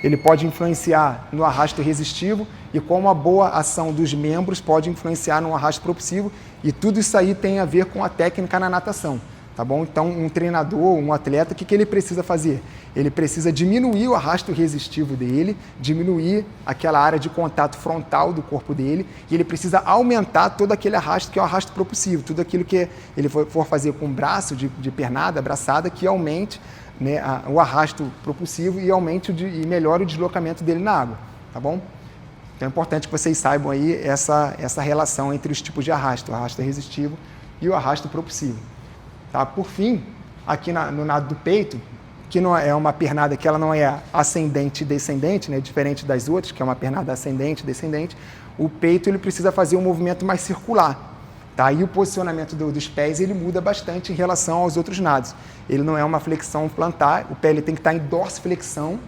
B: ele pode influenciar no arrasto resistivo e como a boa ação dos membros pode influenciar no arrasto propulsivo, e tudo isso aí tem a ver com a técnica na natação, tá bom? Então, um treinador, um atleta, o que ele precisa fazer? Ele precisa diminuir o arrasto resistivo dele, diminuir aquela área de contato frontal do corpo dele, e ele precisa aumentar todo aquele arrasto que é o arrasto propulsivo, tudo aquilo que ele for fazer com o braço de pernada, abraçada, que aumente, né, o arrasto propulsivo e aumente e melhore o deslocamento dele na água, tá bom? Então é importante que vocês saibam aí essa relação entre os tipos de arrasto, o arrasto resistivo e o arrasto propulsivo. Tá? Por fim, aqui no nado do peito, que não é uma pernada que ela não é ascendente e descendente, né, diferente das outras, que é uma pernada ascendente e descendente, o peito ele precisa fazer um movimento mais circular. Tá? E o posicionamento dos pés ele muda bastante em relação aos outros nados. Ele não é uma flexão plantar, o pé ele tem que estar em dorsiflexão,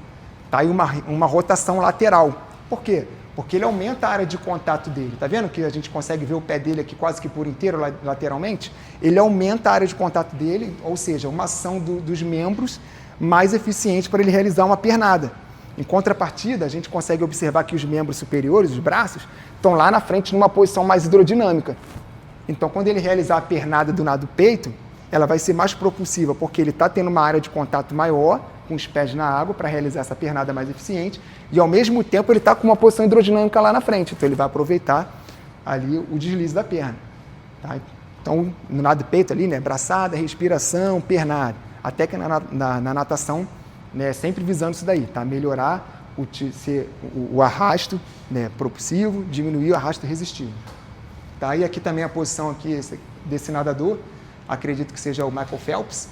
B: tá? E uma rotação lateral. Por quê? Porque ele aumenta a área de contato dele. Tá vendo que a gente consegue ver o pé dele aqui quase que por inteiro lateralmente? Ele aumenta a área de contato dele, ou seja, uma ação dos membros mais eficiente para ele realizar uma pernada. Em contrapartida, a gente consegue observar que os membros superiores, os braços, estão lá na frente numa posição mais hidrodinâmica. Então, quando ele realizar a pernada do nado peito, ela vai ser mais propulsiva, porque ele está tendo uma área de contato maior com os pés na água para realizar essa pernada mais eficiente, e ao mesmo tempo ele está com uma posição hidrodinâmica lá na frente, então ele vai aproveitar ali o deslize da perna. Tá? Então, no nado de peito ali, né, braçada, respiração, pernada. Até que na natação, né, sempre visando isso daí, tá? Melhorar o arrasto, né, propulsivo, diminuir o arrasto resistivo. Tá? E aqui também a posição aqui desse nadador, acredito que seja o Michael Phelps,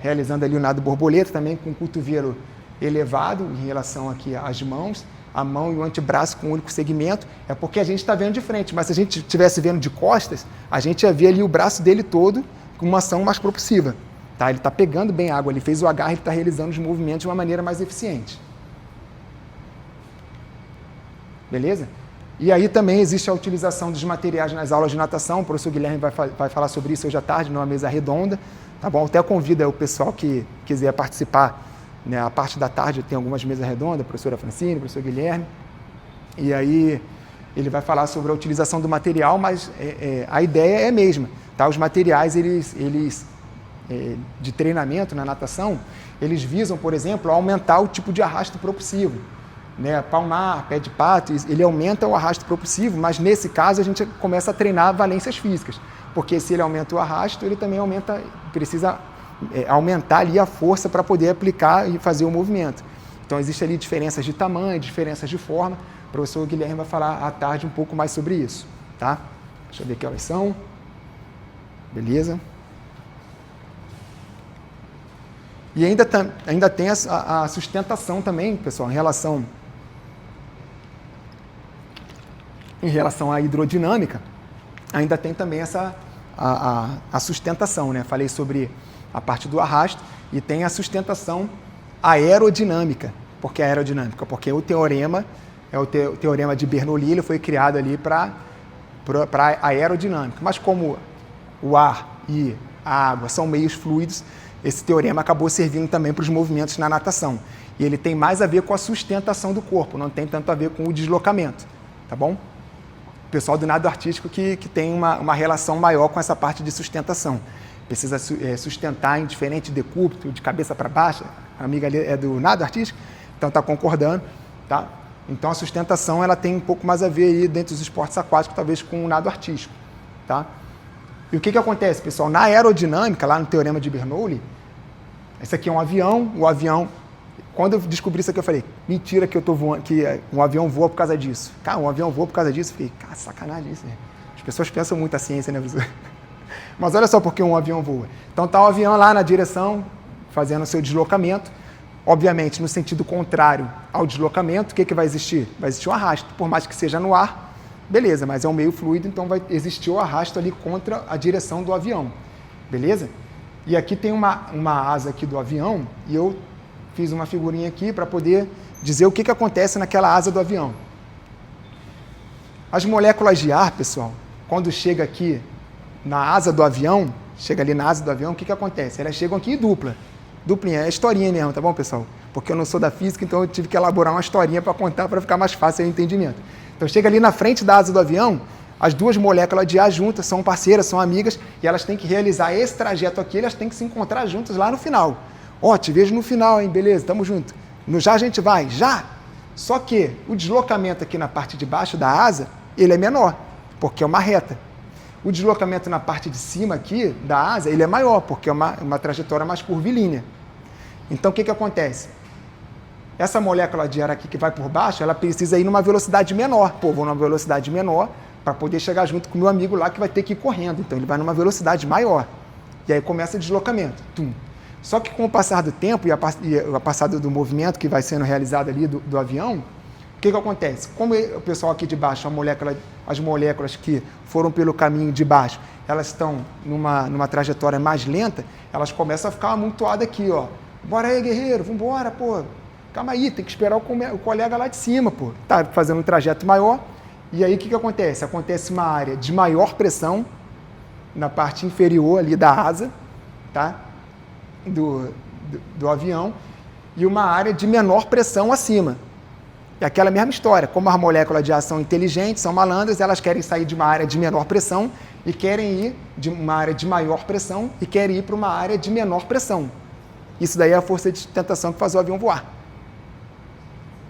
B: realizando ali o nado borboleta, também com o cotovelo elevado em relação aqui às mãos, a mão e o antebraço com um único segmento, é porque a gente está vendo de frente, mas se a gente estivesse vendo de costas, a gente ia ver ali o braço dele todo com uma ação mais propulsiva. Tá? Ele está pegando bem água, ele fez o agarre, ele está realizando os movimentos de uma maneira mais eficiente. Beleza? E aí também existe a utilização dos materiais nas aulas de natação, o professor Guilherme vai falar sobre isso hoje à tarde, numa mesa redonda, tá bom? Até convido o pessoal que quiser participar, né, a parte da tarde tem algumas mesas redondas, a professora Francine, o professor Guilherme, e aí ele vai falar sobre a utilização do material, mas a ideia é a mesma, tá? Os materiais, eles de treinamento na natação, eles visam, por exemplo, aumentar o tipo de arrasto propulsivo, né? Palmar, pé de pato, ele aumenta o arrasto propulsivo, mas nesse caso a gente começa a treinar valências físicas, porque se ele aumenta o arrasto, ele também precisa aumentar ali a força para poder aplicar e fazer o movimento. Então existe ali diferenças de tamanho, diferenças de forma. O professor Guilherme vai falar à tarde um pouco mais sobre isso, tá? Deixa eu ver que horas são. Beleza. E ainda tem a sustentação também, pessoal, em relação à hidrodinâmica, ainda tem também a sustentação, né? Falei sobre a parte do arrasto e tem a sustentação aerodinâmica. Por que aerodinâmica? Porque o teorema o teorema de Bernoulli, ele foi criado ali para aerodinâmica. Mas como o ar e a água são meios fluidos, esse teorema acabou servindo também para os movimentos na natação. E ele tem mais a ver com a sustentação do corpo, não tem tanto a ver com o deslocamento, tá bom? O pessoal do nado artístico que tem uma relação maior com essa parte de sustentação. Precisa sustentar em diferente decúbito, de cabeça para baixo. A amiga ali é do nado artístico, então está concordando, tá? Então a sustentação ela tem um pouco mais a ver aí dentro dos esportes aquáticos, talvez com o nado artístico, tá? E o que acontece, pessoal? Na aerodinâmica, lá no teorema de Bernoulli, esse aqui é um avião, o avião... Quando eu descobri isso aqui, eu falei, mentira que eu tô voando, que um avião voa por causa disso. Cara, um avião voa por causa disso. Eu falei, cara, sacanagem isso, né? As pessoas pensam muito a ciência, né, professor? Mas olha só por que um avião voa. Então tá o avião lá na direção, fazendo o seu deslocamento. Obviamente, no sentido contrário ao deslocamento, o que vai existir? Vai existir um arrasto. Por mais que seja no ar, beleza, mas é um meio fluido, então vai existir o arrasto ali contra a direção do avião. Beleza? E aqui tem uma asa aqui do avião, e eu fiz uma figurinha aqui para poder dizer o que acontece naquela asa do avião. As moléculas de ar, pessoal, quando chega aqui na asa do avião, chega ali na asa do avião, o que acontece? Elas chegam aqui em duplinha, é historinha mesmo, tá bom, pessoal? Porque eu não sou da física, então eu tive que elaborar uma historinha para contar, para ficar mais fácil o entendimento. Então chega ali na frente da asa do avião, as duas moléculas de ar juntas, são parceiras, são amigas, e elas têm que realizar esse trajeto aqui, elas têm que se encontrar juntas lá no final. Ó, te vejo no final, hein? Beleza, tamo junto. No já a gente vai, já! Só que o deslocamento aqui na parte de baixo da asa, ele é menor, porque é uma reta. O deslocamento na parte de cima aqui da asa, ele é maior, porque é uma trajetória mais curvilínea. Então, o que acontece? Essa molécula de ar aqui que vai por baixo, ela precisa ir numa velocidade menor. Pô, vou numa velocidade menor para poder chegar junto com o meu amigo lá que vai ter que ir correndo. Então, ele vai numa velocidade maior. E aí começa o deslocamento. Tum. Só que com o passar do tempo e a passada do movimento que vai sendo realizado ali do avião, o que acontece? Como o pessoal aqui de baixo, as moléculas que foram pelo caminho de baixo, elas estão numa trajetória mais lenta, elas começam a ficar amontoadas aqui, ó. Bora aí, guerreiro, vambora, pô. Calma aí, tem que esperar o colega lá de cima, pô. Tá fazendo um trajeto maior. E aí o que acontece? Acontece uma área de maior pressão na parte inferior ali da asa, tá? Do avião, e uma área de menor pressão acima. É aquela mesma história, como as moléculas de ar são inteligentes, são malandras, elas querem sair de uma área de menor pressão e querem ir de uma área de maior pressão e querem ir para uma área de menor pressão. Isso daí é a força de sustentação que faz o avião voar.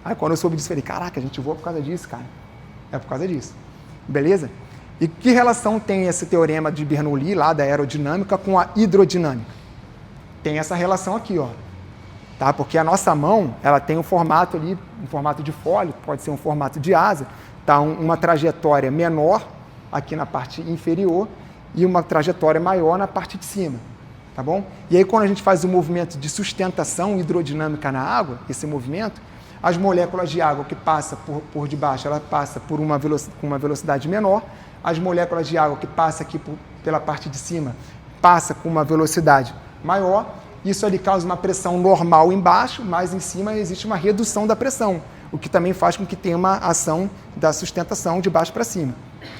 B: Aí quando eu soube disso, eu falei, caraca, a gente voa por causa disso, cara. É por causa disso. beleza? E que relação tem esse teorema de Bernoulli, lá da aerodinâmica, com a hidrodinâmica? Tem essa relação aqui, ó. Tá? Porque a nossa mão, ela tem um formato ali, um formato de fólio, pode ser um formato de asa, tá? Uma trajetória menor aqui na parte inferior e uma trajetória maior na parte de cima, tá bom? E aí quando a gente faz o movimento de sustentação hidrodinâmica na água, esse movimento, as moléculas de água que passam por debaixo, ela passa por com uma velocidade menor, as moléculas de água que passam aqui pela parte de cima, passa com uma velocidade maior. Isso ali causa uma pressão normal embaixo, mas em cima existe uma redução da pressão, o que também faz com que tenha uma ação da sustentação de baixo para cima,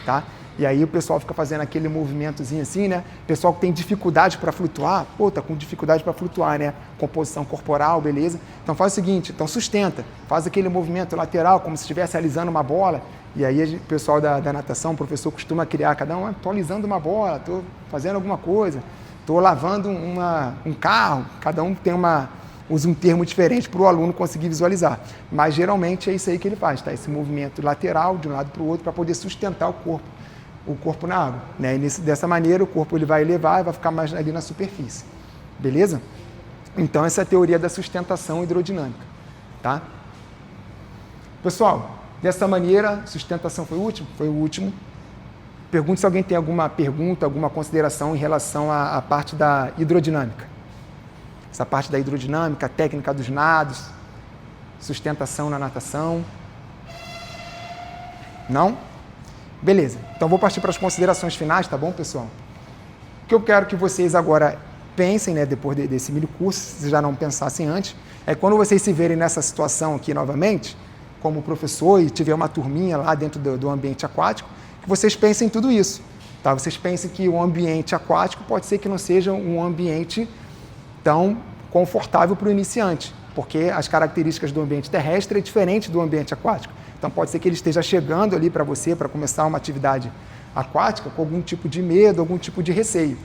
B: tá? E aí o pessoal fica fazendo aquele movimentozinho assim, né? O pessoal que tem dificuldade para flutuar, pô, tá com dificuldade para flutuar, né? Composição corporal, beleza? Então faz o seguinte, então sustenta, faz aquele movimento lateral como se estivesse alisando uma bola. E aí o pessoal da natação, o professor costuma criar, cada um, tô alisando uma bola, tô fazendo alguma coisa. Estou lavando um carro, cada um usa um termo diferente para o aluno conseguir visualizar. Mas geralmente é isso aí que ele faz, tá? Esse movimento lateral de um lado para o outro para poder sustentar o corpo na água, né? E dessa maneira o corpo ele vai elevar e vai ficar mais ali na superfície. Beleza? Então essa é a teoria da sustentação hidrodinâmica, tá? Pessoal, dessa maneira, sustentação foi o último? Foi o último. Pergunto se alguém tem alguma pergunta, alguma consideração em relação à parte da hidrodinâmica. Essa parte da hidrodinâmica, técnica dos nados, sustentação na natação. Não? Beleza. Então vou partir para as considerações finais, tá bom, pessoal? O que eu quero que vocês agora pensem, né, depois desse mini curso, se já não pensassem antes, é quando vocês se verem nessa situação aqui novamente, como professor e tiver uma turminha lá dentro do ambiente aquático, que vocês pensem em tudo isso, tá? Vocês pensem que o ambiente aquático pode ser que não seja um ambiente tão confortável para o iniciante, porque as características do ambiente terrestre é diferente do ambiente aquático. Então pode ser que ele esteja chegando ali para você para começar uma atividade aquática com algum tipo de medo, algum tipo de receio,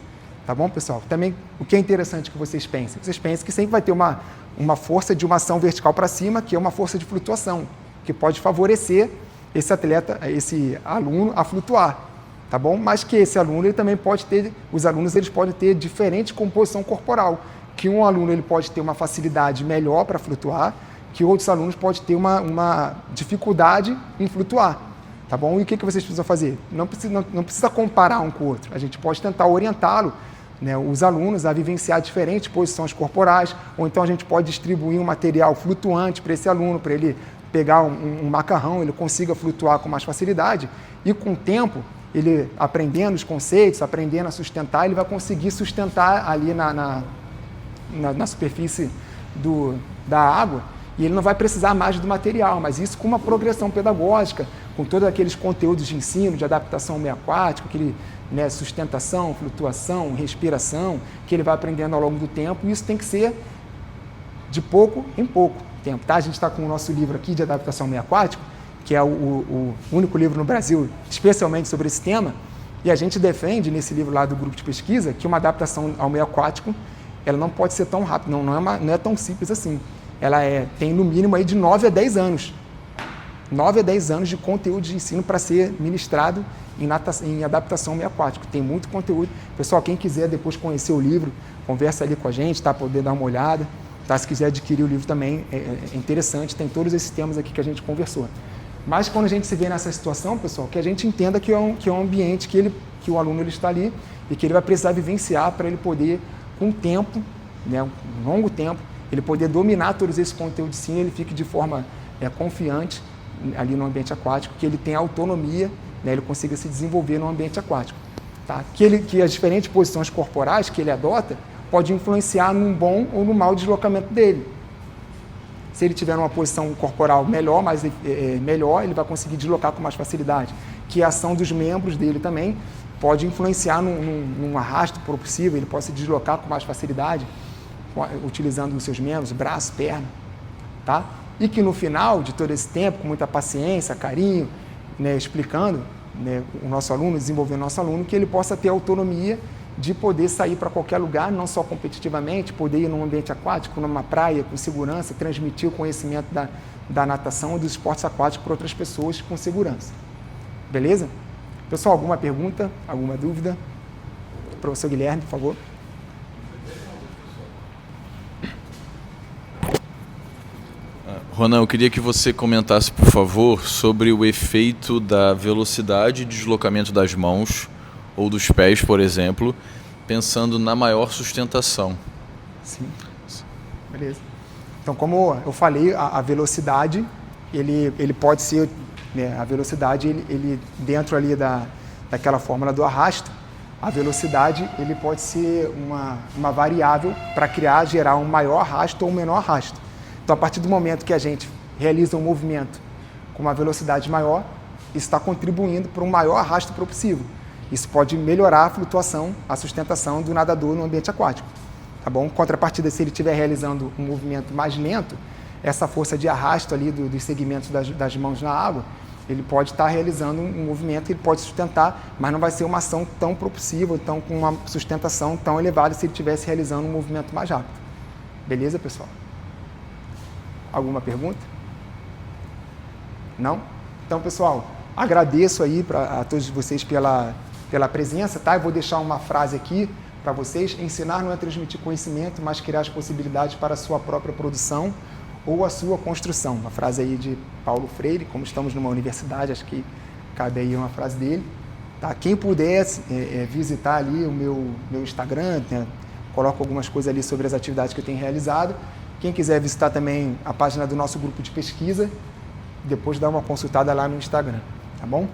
B: tá bom, pessoal? Também o que é interessante que vocês pensem que sempre vai ter uma força de uma ação vertical para cima, que é uma força de flutuação, que pode favorecer esse atleta, esse aluno a flutuar, tá bom? Mas que esse aluno ele também pode ter, os alunos eles podem ter diferente composição corporal, que um aluno ele pode ter uma facilidade melhor para flutuar, que outros alunos podem ter uma dificuldade em flutuar, tá bom? E o que vocês precisam fazer? Não precisa comparar um com o outro, a gente pode tentar orientá-lo, né, os alunos a vivenciar diferentes posições corporais, ou então a gente pode distribuir um material flutuante para esse aluno, para ele pegar um macarrão, ele consiga flutuar com mais facilidade e com o tempo, ele aprendendo os conceitos, aprendendo a sustentar, ele vai conseguir sustentar ali na superfície da água e ele não vai precisar mais do material, mas isso com uma progressão pedagógica, com todos aqueles conteúdos de ensino, de adaptação ao meio aquático, aquele, né, sustentação, flutuação, respiração, que ele vai aprendendo ao longo do tempo, e isso tem que ser de pouco em pouco tempo, tá? A gente está com o nosso livro aqui de adaptação ao meio aquático, que é o único livro no Brasil especialmente sobre esse tema, e a gente defende nesse livro lá do grupo de pesquisa que uma adaptação ao meio aquático ela não pode ser tão rápida, não é tão simples assim. Ela tem no mínimo aí de 9 a 10 anos. 9 a 10 anos de conteúdo de ensino para ser ministrado em adaptação ao meio aquático. Tem muito conteúdo. Pessoal, quem quiser depois conhecer o livro, conversa ali com a gente, tá? Poder dar uma olhada. Tá? Se quiser adquirir o livro também, é interessante, tem todos esses temas aqui que a gente conversou. Mas quando a gente se vê nessa situação, pessoal, que a gente entenda que é um ambiente que o aluno ele está ali e que ele vai precisar vivenciar para ele poder, com o tempo, né, um longo tempo, ele poder dominar todos esses conteúdos sim, ele fique de forma confiante ali no ambiente aquático, que ele tenha autonomia, né, ele consiga se desenvolver no ambiente aquático. Tá? Que as diferentes posições corporais que ele adota pode influenciar num bom ou no mau deslocamento dele. Se ele tiver uma posição corporal melhor, melhor, ele vai conseguir deslocar com mais facilidade. Que a ação dos membros dele também pode influenciar num arrasto propulsivo, ele pode se deslocar com mais facilidade, utilizando os seus membros, braço, perna. Tá? E que no final de todo esse tempo, com muita paciência, carinho, né, explicando, né, o nosso aluno, desenvolvendo o nosso aluno, que ele possa ter autonomia de poder sair para qualquer lugar, não só competitivamente, poder ir num ambiente aquático, numa praia, com segurança, transmitir o conhecimento da natação e dos esportes aquáticos para outras pessoas com segurança. Beleza? Pessoal, alguma pergunta, alguma dúvida? Professor Guilherme, por favor.
C: Ronan, eu queria que você comentasse, por favor, sobre o efeito da velocidade de deslocamento das mãos ou dos pés, por exemplo, pensando na maior sustentação.
B: Sim. Beleza. Então, como eu falei, a velocidade, ele pode ser, né, a velocidade, ele dentro ali daquela fórmula do arrasto, a velocidade, ele pode ser uma variável para gerar um maior arrasto ou um menor arrasto. Então, a partir do momento que a gente realiza um movimento com uma velocidade maior, isso está contribuindo para um maior arrasto propulsivo. Isso pode melhorar a flutuação, a sustentação do nadador no ambiente aquático. Tá bom? Contrapartida, se ele estiver realizando um movimento mais lento, essa força de arrasto ali dos segmentos das mãos na água, ele pode estar realizando um movimento, ele pode sustentar, mas não vai ser uma ação tão propulsiva, com uma sustentação tão elevada se ele estivesse realizando um movimento mais rápido. Beleza, pessoal? Alguma pergunta? Não? Então, pessoal, agradeço aí a todos vocês pela presença, tá? Eu vou deixar uma frase aqui para vocês. Ensinar não é transmitir conhecimento, mas criar as possibilidades para a sua própria produção ou a sua construção. Uma frase aí de Paulo Freire, como estamos numa universidade, acho que cabe aí uma frase dele. Tá? Quem puder visitar ali o meu Instagram, né? Coloco algumas coisas ali sobre as atividades que eu tenho realizado. Quem quiser visitar também a página do nosso grupo de pesquisa, depois dá uma consultada lá no Instagram, tá bom?